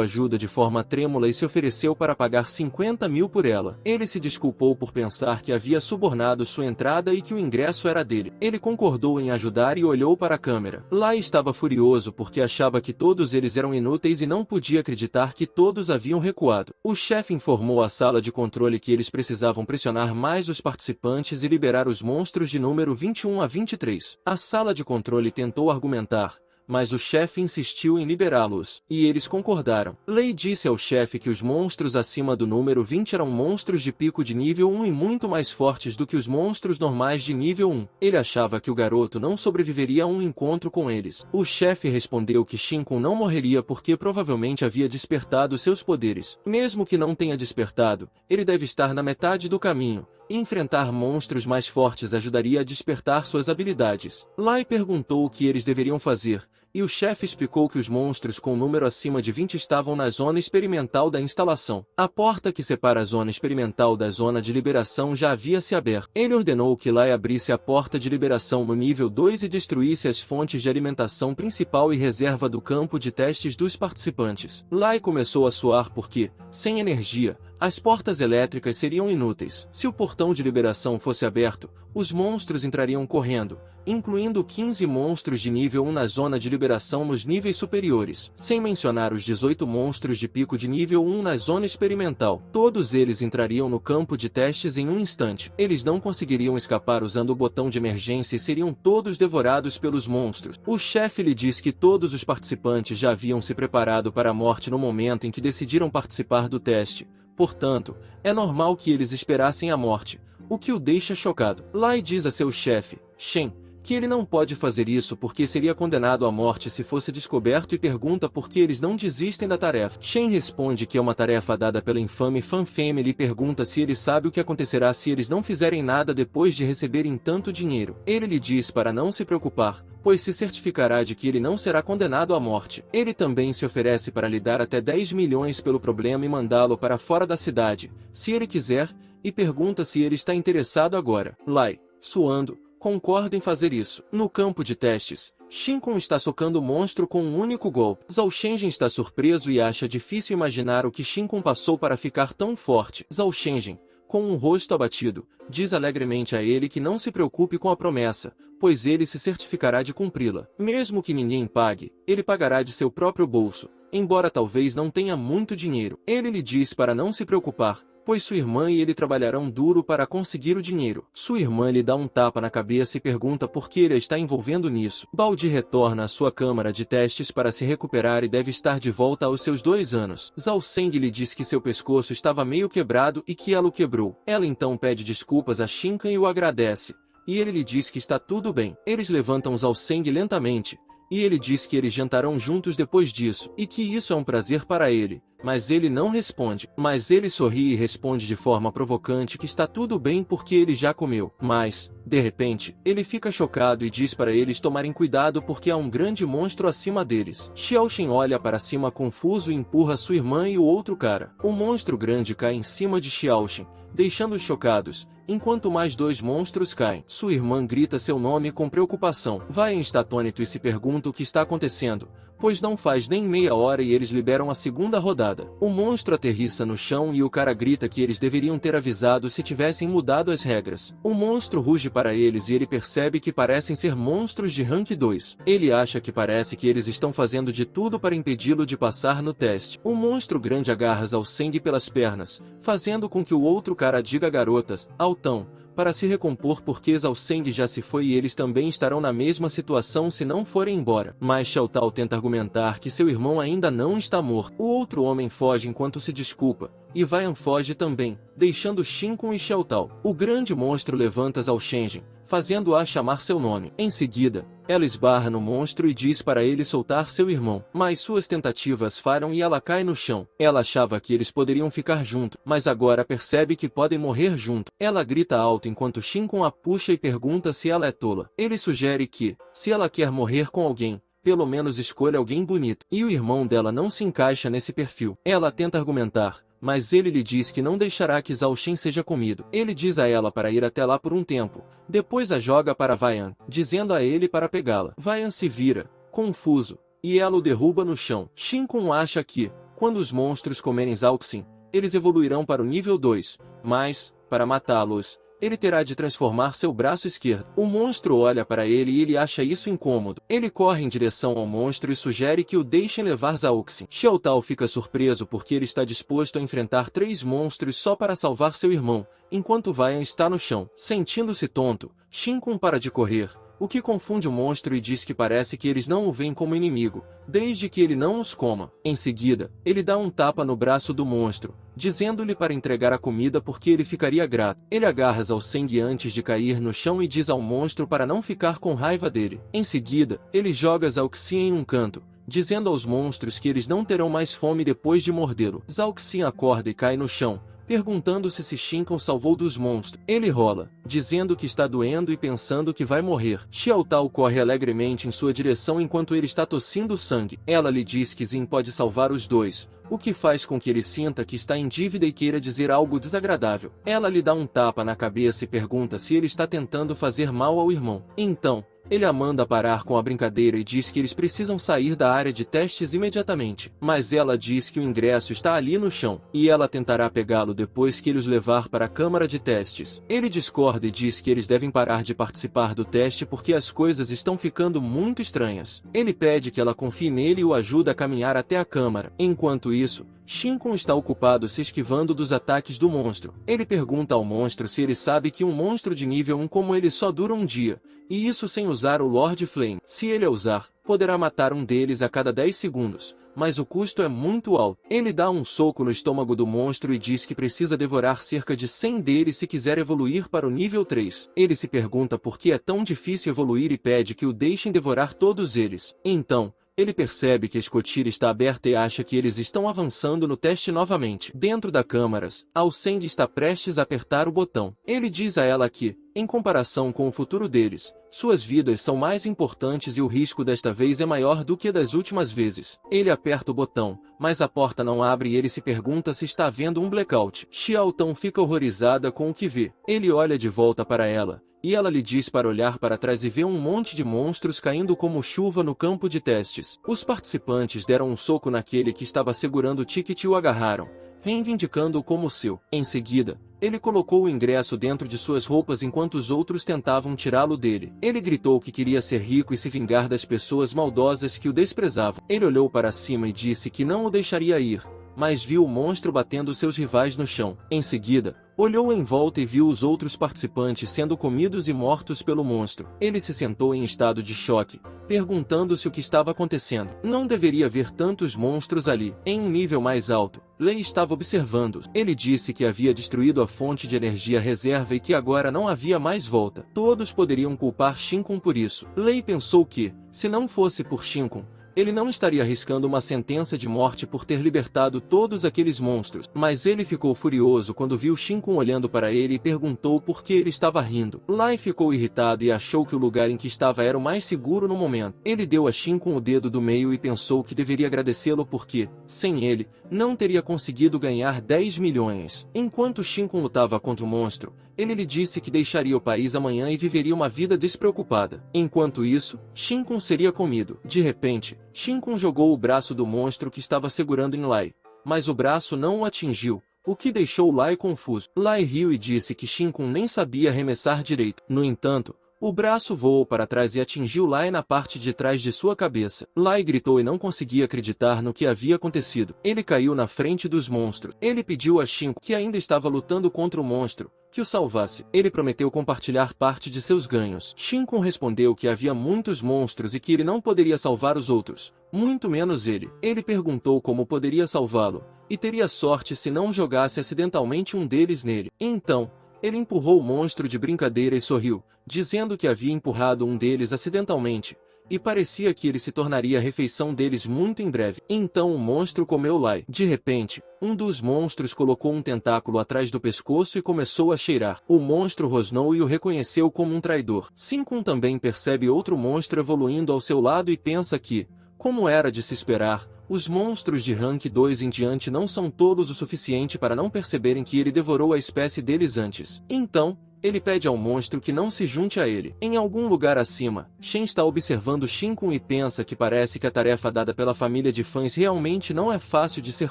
ajuda de forma trêmula e se ofereceu para pagar 50 mil por ela. Ele se desculpou por pensar que havia subornado sua entrada e que o ingresso era dele. Ele concordou em ajudar e olhou para a câmera. Lai estava furioso porque achava que todos eles eram inúteis e não podia acreditar que todos haviam recuado. O chefe informou à sala de controle que eles precisavam pressionar mais os participantes e liberar os monstros de número 21 a 23. A sala de controle tentou argumentar, mas o chefe insistiu em liberá-los, e eles concordaram. Lei disse ao chefe que os monstros acima do número 20 eram monstros de pico de nível 1 e muito mais fortes do que os monstros normais de nível 1. Ele achava que o garoto não sobreviveria a um encontro com eles. O chefe respondeu que Shinkun não morreria porque provavelmente havia despertado seus poderes. Mesmo que não tenha despertado, ele deve estar na metade do caminho. Enfrentar monstros mais fortes ajudaria a despertar suas habilidades. Lai perguntou o que eles deveriam fazer, e o chefe explicou que os monstros com número acima de 20 estavam na zona experimental da instalação. A porta que separa a zona experimental da zona de liberação já havia se aberto. Ele ordenou que Lai abrisse a porta de liberação no nível 2 e destruísse as fontes de alimentação principal e reserva do campo de testes dos participantes. Lai começou a suar porque, sem energia, as portas elétricas seriam inúteis. Se o portão de liberação fosse aberto, os monstros entrariam correndo, incluindo 15 monstros de nível 1 na zona de liberação nos níveis superiores, sem mencionar os 18 monstros de pico de nível 1 na zona experimental. Todos eles entrariam no campo de testes em um instante. Eles não conseguiriam escapar usando o botão de emergência e seriam todos devorados pelos monstros. O chefe lhe disse que todos os participantes já haviam se preparado para a morte no momento em que decidiram participar do teste. Portanto, é normal que eles esperassem a morte, o que o deixa chocado. Lai diz a seu chefe, Shen, que ele não pode fazer isso porque seria condenado à morte se fosse descoberto e pergunta por que eles não desistem da tarefa. Shen responde que é uma tarefa dada pela infame Fan Family e pergunta se ele sabe o que acontecerá se eles não fizerem nada depois de receberem tanto dinheiro. Ele lhe diz para não se preocupar, pois se certificará de que ele não será condenado à morte. Ele também se oferece para lhe dar até 10 milhões pelo problema e mandá-lo para fora da cidade, se ele quiser, e pergunta se ele está interessado agora. Lai, suando, concorda em fazer isso. No campo de testes, Shinkun está socando o monstro com um único golpe. Zhao Shenjin está surpreso e acha difícil imaginar o que Shinkun passou para ficar tão forte. Zhao Shenjin, com um rosto abatido, diz alegremente a ele que não se preocupe com a promessa, pois ele se certificará de cumpri-la. Mesmo que ninguém pague, ele pagará de seu próprio bolso, embora talvez não tenha muito dinheiro. Ele lhe diz para não se preocupar, pois sua irmã e ele trabalharão duro para conseguir o dinheiro. Sua irmã lhe dá um tapa na cabeça e pergunta por que ele está envolvendo nisso. Baldi retorna à sua câmara de testes para se recuperar e deve estar de volta aos seus 2 anos. Zhao Seng lhe diz que seu pescoço estava meio quebrado e que ela o quebrou. Ela então pede desculpas a Shinkan e o agradece, e ele lhe diz que está tudo bem. Eles levantam Zhao Seng lentamente, e ele diz que eles jantarão juntos depois disso, e que isso é um prazer para ele. Mas ele não responde. Mas ele sorri e responde de forma provocante que está tudo bem porque ele já comeu. Mas, de repente, ele fica chocado e diz para eles tomarem cuidado porque há um grande monstro acima deles. Xiaoxin olha para cima confuso e empurra sua irmã e o outro cara. O monstro grande cai em cima de Xiaoxin, deixando-os chocados, enquanto mais 2 monstros caem. Sua irmã grita seu nome com preocupação. Vaian está atônito e se pergunta o que está acontecendo, pois não faz nem meia hora e eles liberam a segunda rodada. O monstro aterrissa no chão e o cara grita que eles deveriam ter avisado se tivessem mudado as regras. O monstro ruge para eles e ele percebe que parecem ser monstros de rank 2. Ele acha que parece que eles estão fazendo de tudo para impedi-lo de passar no teste. O monstro grande agarra Zhao Seng pelas pernas, fazendo com que o outro cara diga garotas, altão, para se recompor porque Zhao Seng já se foi e eles também estarão na mesma situação se não forem embora. Mas Xiao Tao tenta argumentar que seu irmão ainda não está morto. O outro homem foge enquanto se desculpa, e Vaian foge também, deixando Shinkun e Xiao Tao. O grande monstro levanta Zhao Shenjin, fazendo-a chamar seu nome. Em seguida, ela esbarra no monstro e diz para ele soltar seu irmão. Mas suas tentativas falham e ela cai no chão. Ela achava que eles poderiam ficar juntos, mas agora percebe que podem morrer juntos. Ela grita alto enquanto Shinkun a puxa e pergunta se ela é tola. Ele sugere que, se ela quer morrer com alguém, pelo menos escolha alguém bonito. E o irmão dela não se encaixa nesse perfil. Ela tenta argumentar, mas ele lhe diz que não deixará que Zhao Shen seja comido. Ele diz a ela para ir até lá por um tempo, depois a joga para Vaian, dizendo a ele para pegá-la. Vaian se vira, confuso, e ela o derruba no chão. Shinkun acha que, quando os monstros comerem Zhao Xin, eles evoluirão para o nível 2, mas, para matá-los, ele terá de transformar seu braço esquerdo. O monstro olha para ele e ele acha isso incômodo. Ele corre em direção ao monstro e sugere que o deixem levar Zhao Xin. Xiao Tao fica surpreso porque ele está disposto a enfrentar 3 monstros só para salvar seu irmão, enquanto Vaian está no chão. Sentindo-se tonto, Shinkun para de correr, o que confunde o monstro e diz que parece que eles não o veem como inimigo, desde que ele não os coma. Em seguida, ele dá um tapa no braço do monstro, dizendo-lhe para entregar a comida porque ele ficaria grato. Ele agarra Zhao Seng antes de cair no chão e diz ao monstro para não ficar com raiva dele. Em seguida, ele joga Zhao Xin em um canto, dizendo aos monstros que eles não terão mais fome depois de mordê-lo. Zhao Xin acorda e cai no chão, perguntando-se se Shinkun salvou dos monstros. Ele rola, dizendo que está doendo e pensando que vai morrer. Xiao Tao corre alegremente em sua direção enquanto ele está tossindo sangue. Ela lhe diz que Xin pode salvar os dois, o que faz com que ele sinta que está em dívida e queira dizer algo desagradável. Ela lhe dá um tapa na cabeça e pergunta se ele está tentando fazer mal ao irmão. Então, ele a manda parar com a brincadeira e diz que eles precisam sair da área de testes imediatamente. Mas ela diz que o ingresso está ali no chão, e ela tentará pegá-lo depois que ele os levar para a câmara de testes. Ele discorda e diz que eles devem parar de participar do teste porque as coisas estão ficando muito estranhas. Ele pede que ela confie nele e o ajude a caminhar até a câmara. Enquanto isso, Shinkun está ocupado se esquivando dos ataques do monstro. Ele pergunta ao monstro se ele sabe que um monstro de nível 1 como ele só dura um dia, e isso sem usar o Lord Flame. Se ele a usar, poderá matar um deles a cada 10 segundos, mas o custo é muito alto. Ele dá um soco no estômago do monstro e diz que precisa devorar cerca de 100 deles se quiser evoluir para o nível 3. Ele se pergunta por que é tão difícil evoluir e pede que o deixem devorar todos eles. Então, ele percebe que a escotilha está aberta e acha que eles estão avançando no teste novamente. Dentro da câmaras, Alcende está prestes a apertar o botão. Ele diz a ela que, em comparação com o futuro deles, suas vidas são mais importantes e o risco desta vez é maior do que das últimas vezes. Ele aperta o botão, mas a porta não abre e ele se pergunta se está havendo um blackout. Xiaotão fica horrorizada com o que vê. Ele olha de volta para ela, e ela lhe diz para olhar para trás e vê um monte de monstros caindo como chuva no campo de testes. Os participantes deram um soco naquele que estava segurando o ticket e o agarraram, reivindicando-o como seu. Em seguida, ele colocou o ingresso dentro de suas roupas enquanto os outros tentavam tirá-lo dele. Ele gritou que queria ser rico e se vingar das pessoas maldosas que o desprezavam. Ele olhou para cima e disse que não o deixaria ir, mas viu o monstro batendo seus rivais no chão. Em seguida, olhou em volta e viu os outros participantes sendo comidos e mortos pelo monstro. Ele se sentou em estado de choque, perguntando-se o que estava acontecendo. Não deveria haver tantos monstros ali. Em um nível mais alto, Lei estava observando-os. Ele disse que havia destruído a fonte de energia reserva e que agora não havia mais volta. Todos poderiam culpar Shinkun por isso. Lei pensou que, se não fosse por Shinkun, ele não estaria arriscando uma sentença de morte por ter libertado todos aqueles monstros. Mas ele ficou furioso quando viu Shinkun olhando para ele e perguntou por que ele estava rindo. Lai ficou irritado e achou que o lugar em que estava era o mais seguro no momento. Ele deu a Shinkun o dedo do meio e pensou que deveria agradecê-lo porque, sem ele, não teria conseguido ganhar 10 milhões. Enquanto Shinkun lutava contra o monstro, ele lhe disse que deixaria o país amanhã e viveria uma vida despreocupada. Enquanto isso, Shinkun seria comido. De repente, Shinkun jogou o braço do monstro que estava segurando em Lai, mas o braço não o atingiu, o que deixou Lai confuso. Lai riu e disse que Shinkun nem sabia arremessar direito. No entanto, o braço voou para trás e atingiu Lai na parte de trás de sua cabeça. Lai gritou e não conseguia acreditar no que havia acontecido. Ele caiu na frente dos monstros. Ele pediu a Shinkun, que ainda estava lutando contra o monstro, que o salvasse. Ele prometeu compartilhar parte de seus ganhos. Shinkun respondeu que havia muitos monstros e que ele não poderia salvar os outros, muito menos ele. Ele perguntou como poderia salvá-lo, e teria sorte se não jogasse acidentalmente um deles nele. Então, ele empurrou o monstro de brincadeira e sorriu, dizendo que havia empurrado um deles acidentalmente, e parecia que ele se tornaria a refeição deles muito em breve. Então o monstro comeu Lai. De repente, um dos monstros colocou um tentáculo atrás do pescoço e começou a cheirar. O monstro rosnou e o reconheceu como um traidor. Shinkun também percebe outro monstro evoluindo ao seu lado e pensa que, como era de se esperar, os monstros de rank 2 em diante não são todos o suficiente para não perceberem que ele devorou a espécie deles antes. Então, ele pede ao monstro que não se junte a ele. Em algum lugar acima, Shen está observando Shinkun e pensa que parece que a tarefa dada pela família de fãs realmente não é fácil de ser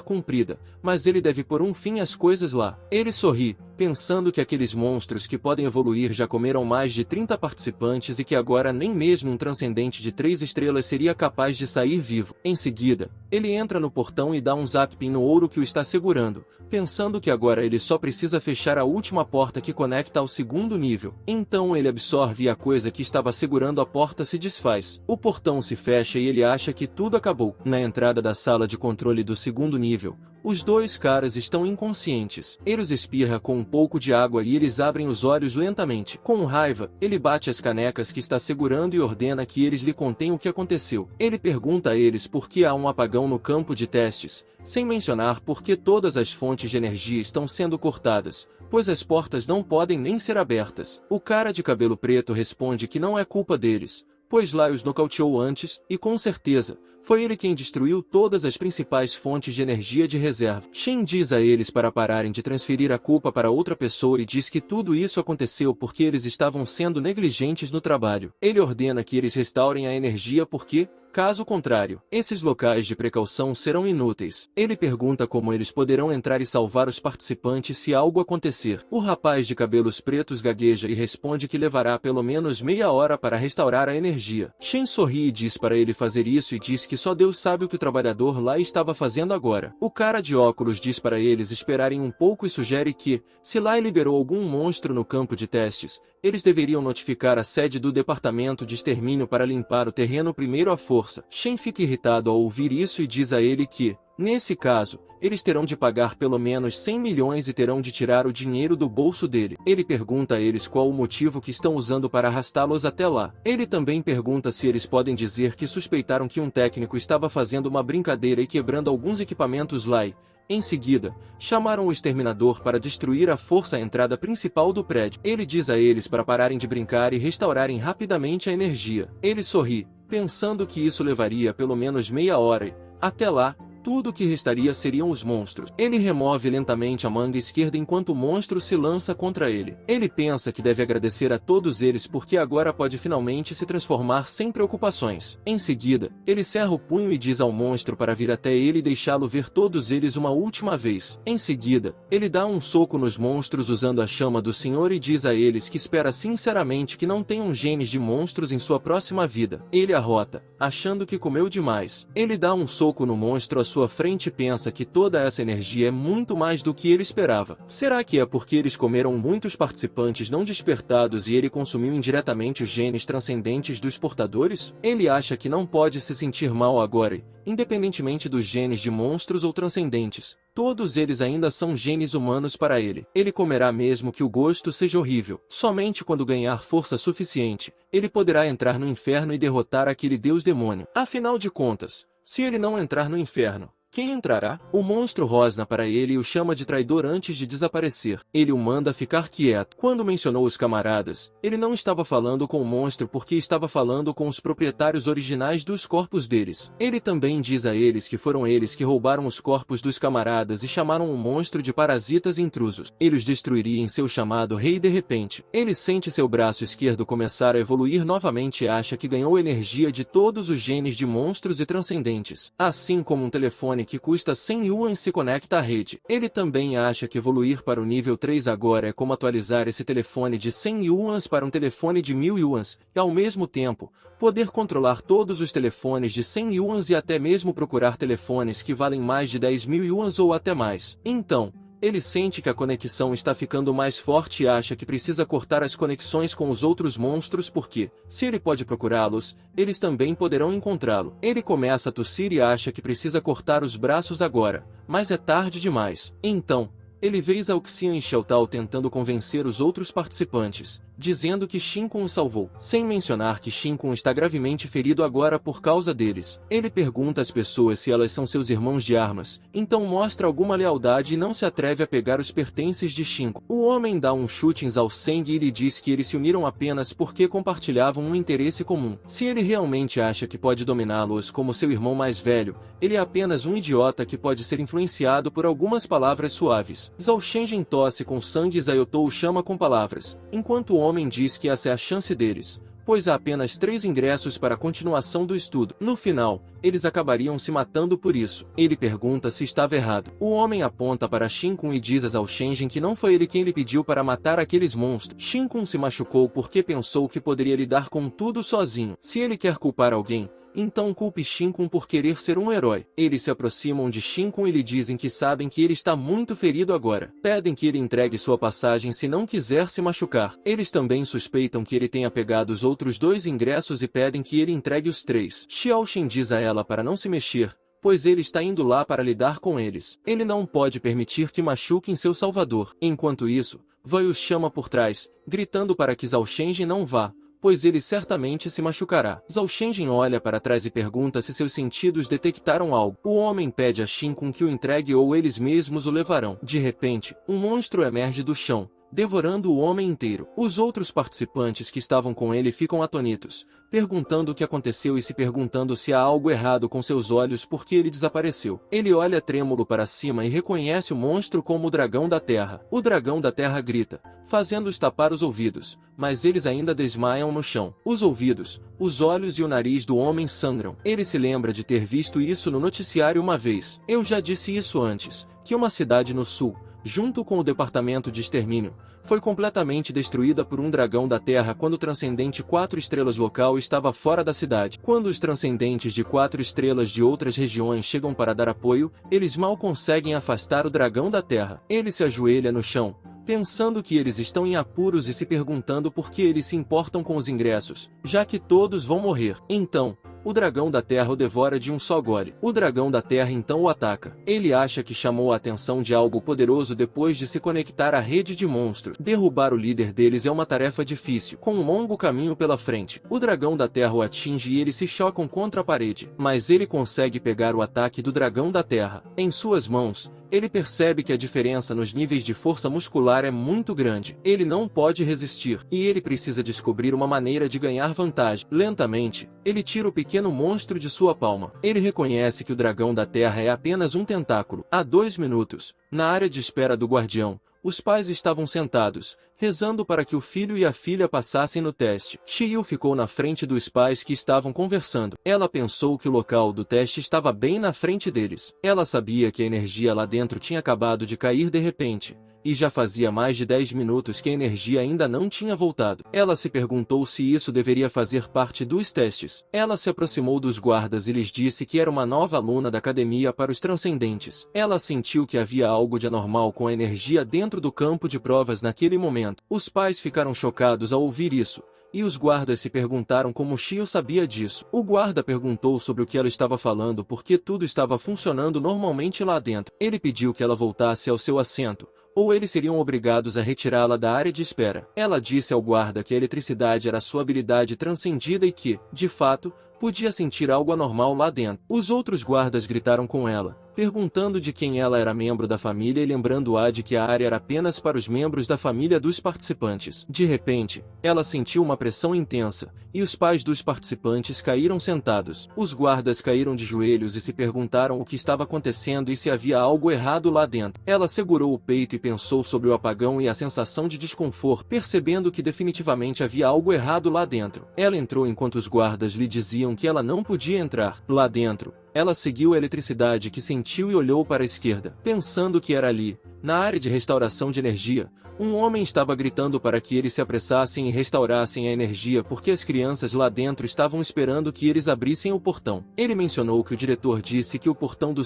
cumprida, mas ele deve pôr um fim às coisas lá. Ele sorri, pensando que aqueles monstros que podem evoluir já comeram mais de 30 participantes e que agora nem mesmo um transcendente de 3 estrelas seria capaz de sair vivo. Em seguida, ele entra no portão e dá um zapping no ouro que o está segurando, pensando que agora ele só precisa fechar a última porta que conecta ao segundo nível. Então ele absorve e a coisa que estava segurando a porta se desfaz. O portão se fecha e ele acha que tudo acabou. Na entrada da sala de controle do segundo nível, os dois caras estão inconscientes. Ele os espirra com um pouco de água e eles abrem os olhos lentamente. Com raiva, ele bate as canecas que está segurando e ordena que eles lhe contem o que aconteceu. Ele pergunta a eles por que há um apagão no campo de testes, sem mencionar por que todas as fontes de energia estão sendo cortadas, pois as portas não podem nem ser abertas. O cara de cabelo preto responde que não é culpa deles, pois Lai os nocauteou antes, e com certeza, foi ele quem destruiu todas as principais fontes de energia de reserva. Shen diz a eles para pararem de transferir a culpa para outra pessoa e diz que tudo isso aconteceu porque eles estavam sendo negligentes no trabalho. Ele ordena que eles restaurem a energia porque, Caso contrário, esses locais de precaução serão inúteis. Ele pergunta como eles poderão entrar e salvar os participantes se algo acontecer. O rapaz de cabelos pretos gagueja e responde que levará pelo menos meia hora para restaurar a energia. Shen sorri e diz para ele fazer isso e diz que só Deus sabe o que o trabalhador lá estava fazendo agora. O cara de óculos diz para eles esperarem um pouco e sugere que, se Lai liberou algum monstro no campo de testes, eles deveriam notificar a sede do departamento de extermínio para limpar o terreno primeiro à força. Shen fica irritado ao ouvir isso e diz a ele que, nesse caso, eles terão de pagar pelo menos 100 milhões e terão de tirar o dinheiro do bolso dele. Ele pergunta a eles qual o motivo que estão usando para arrastá-los até lá. Ele também pergunta se eles podem dizer que suspeitaram que um técnico estava fazendo uma brincadeira e quebrando alguns equipamentos lá e, em seguida, chamaram o exterminador para destruir à força a entrada principal do prédio. Ele diz a eles para pararem de brincar e restaurarem rapidamente a energia. Ele sorri, pensando que isso levaria pelo menos meia hora e, até lá, tudo o que restaria seriam os monstros. Ele remove lentamente a manga esquerda enquanto o monstro se lança contra ele. Ele pensa que deve agradecer a todos eles porque agora pode finalmente se transformar sem preocupações. Em seguida, ele cerra o punho e diz ao monstro para vir até ele e deixá-lo ver todos eles uma última vez. Em seguida, ele dá um soco nos monstros usando a chama do Senhor e diz a eles que espera sinceramente que não tenham genes de monstros em sua próxima vida. Ele arrota, achando que comeu demais. Ele dá um soco no monstro à sua frente e pensa que toda essa energia é muito mais do que ele esperava. Será que é porque eles comeram muitos participantes não despertados e ele consumiu indiretamente os genes transcendentes dos portadores? Ele acha que não pode se sentir mal agora, independentemente dos genes de monstros ou transcendentes. Todos eles ainda são genes humanos para ele. Ele comerá mesmo que o gosto seja horrível. Somente quando ganhar força suficiente, ele poderá entrar no inferno e derrotar aquele deus demônio. Afinal de contas, se ele não entrar no inferno, quem entrará? O monstro rosna para ele e o chama de traidor antes de desaparecer. Ele o manda ficar quieto. Quando mencionou os camaradas, ele não estava falando com o monstro porque estava falando com os proprietários originais dos corpos deles. Ele também diz a eles que foram eles que roubaram os corpos dos camaradas e chamaram o monstro de parasitas intrusos. Ele os destruiria em seu chamado rei e de repente, ele sente seu braço esquerdo começar a evoluir novamente e acha que ganhou energia de todos os genes de monstros e transcendentes. Assim como um telefone que custa 100 yuans se conecta à rede. Ele também acha que evoluir para o nível 3 agora é como atualizar esse telefone de 100 yuans para um telefone de 1000 yuans, e ao mesmo tempo, poder controlar todos os telefones de 100 yuans e até mesmo procurar telefones que valem mais de 10.000 yuans ou até mais. Então, ele sente que a conexão está ficando mais forte e acha que precisa cortar as conexões com os outros monstros porque, se ele pode procurá-los, eles também poderão encontrá-lo. Ele começa a tossir e acha que precisa cortar os braços agora, mas é tarde demais. Então, ele vê Zhao Xian e Xiao Tao tentando convencer os outros participantes, dizendo que Xin Kun o salvou, sem mencionar que Xin Kun está gravemente ferido agora por causa deles. Ele pergunta às pessoas se elas são seus irmãos de armas, então mostra alguma lealdade e não se atreve a pegar os pertences de Xin Kun. O homem dá um chute em Zhao Seng e lhe diz que eles se uniram apenas porque compartilhavam um interesse comum. Se ele realmente acha que pode dominá-los como seu irmão mais velho, ele é apenas um idiota que pode ser influenciado por algumas palavras suaves. Zhao Shenjin tosse com sangue e Zayou o chama com palavras, enquanto o homem diz que essa é a chance deles, pois há apenas 3 ingressos para a continuação do estudo. No final, eles acabariam se matando por isso. Ele pergunta se estava errado. O homem aponta para Xin Kun e diz a Zhao Shenjin que não foi ele quem lhe pediu para matar aqueles monstros. Xin Kun se machucou porque pensou que poderia lidar com tudo sozinho. Se ele quer culpar alguém, então culpe Xin Kun por querer ser um herói. Eles se aproximam de Xin Kun e lhe dizem que sabem que ele está muito ferido agora. Pedem que ele entregue sua passagem se não quiser se machucar. Eles também suspeitam que ele tenha pegado os outros 2 ingressos e pedem que ele entregue os 3. Xiao Xin diz a ela para não se mexer, pois ele está indo lá para lidar com eles. Ele não pode permitir que machuquem seu salvador. Enquanto isso, Wei os chama por trás, gritando para que Zhao Shenjin não vá, pois ele certamente se machucará. Zhao Shenjin olha para trás e pergunta se seus sentidos detectaram algo. O homem pede a Xin Kun que o entregue ou eles mesmos o levarão. De repente, um monstro emerge do chão, devorando o homem inteiro. Os outros participantes que estavam com ele ficam atônitos, perguntando o que aconteceu e se perguntando se há algo errado com seus olhos porque ele desapareceu. Ele olha trêmulo para cima e reconhece o monstro como o dragão da terra. O dragão da terra grita, fazendo-os tapar os ouvidos, mas eles ainda desmaiam no chão. Os ouvidos, os olhos e o nariz do homem sangram. Ele se lembra de ter visto isso no noticiário uma vez. Eu já disse isso antes, que uma cidade no sul, junto com o departamento de extermínio, foi completamente destruída por um dragão da terra quando o transcendente 4 estrelas local estava fora da cidade. Quando os transcendentes de 4 estrelas de outras regiões chegam para dar apoio, eles mal conseguem afastar o dragão da terra. Ele se ajoelha no chão, pensando que eles estão em apuros e se perguntando por que eles se importam com os ingressos, já que todos vão morrer. Então, o dragão da terra o devora de um só gole. O dragão da terra então o ataca. Ele acha que chamou a atenção de algo poderoso depois de se conectar à rede de monstros. Derrubar o líder deles é uma tarefa difícil, com um longo caminho pela frente. O dragão da terra o atinge e eles se chocam contra a parede, mas ele consegue pegar o ataque do dragão da terra. Em suas mãos, ele percebe que a diferença nos níveis de força muscular é muito grande. Ele não pode resistir, e ele precisa descobrir uma maneira de ganhar vantagem. Lentamente, ele tira o pequeno monstro de sua palma. Ele reconhece que o dragão da terra é apenas um tentáculo. Há 2 minutos, na área de espera do guardião, os pais estavam sentados, rezando para que o filho e a filha passassem no teste. Shiryu ficou na frente dos pais que estavam conversando. Ela pensou que o local do teste estava bem na frente deles. Ela sabia que a energia lá dentro tinha acabado de cair de repente, e já fazia mais de 10 minutos que a energia ainda não tinha voltado. Ela se perguntou se isso deveria fazer parte dos testes. Ela se aproximou dos guardas e lhes disse que era uma nova aluna da academia para os transcendentes. Ela sentiu que havia algo de anormal com a energia dentro do campo de provas naquele momento. Os pais ficaram chocados ao ouvir isso, e os guardas se perguntaram como Shio sabia disso. O guarda perguntou sobre o que ela estava falando porque tudo estava funcionando normalmente lá dentro. Ele pediu que ela voltasse ao seu assento, ou eles seriam obrigados a retirá-la da área de espera. Ela disse ao guarda que a eletricidade era sua habilidade transcendida e que, de fato, podia sentir algo anormal lá dentro. Os outros guardas gritaram com ela, perguntando de quem ela era membro da família e lembrando-a de que a área era apenas para os membros da família dos participantes. De repente, ela sentiu uma pressão intensa, e os pais dos participantes caíram sentados. Os guardas caíram de joelhos e se perguntaram o que estava acontecendo e se havia algo errado lá dentro. Ela segurou o peito e pensou sobre o apagão e a sensação de desconforto, percebendo que definitivamente havia algo errado lá dentro. Ela entrou enquanto os guardas lhe diziam que ela não podia entrar. Lá dentro, ela seguiu a eletricidade que sentiu e olhou para a esquerda, pensando que era ali, na área de restauração de energia. Um homem estava gritando para que eles se apressassem e restaurassem a energia porque as crianças lá dentro estavam esperando que eles abrissem o portão. Ele mencionou que o diretor disse que o portão do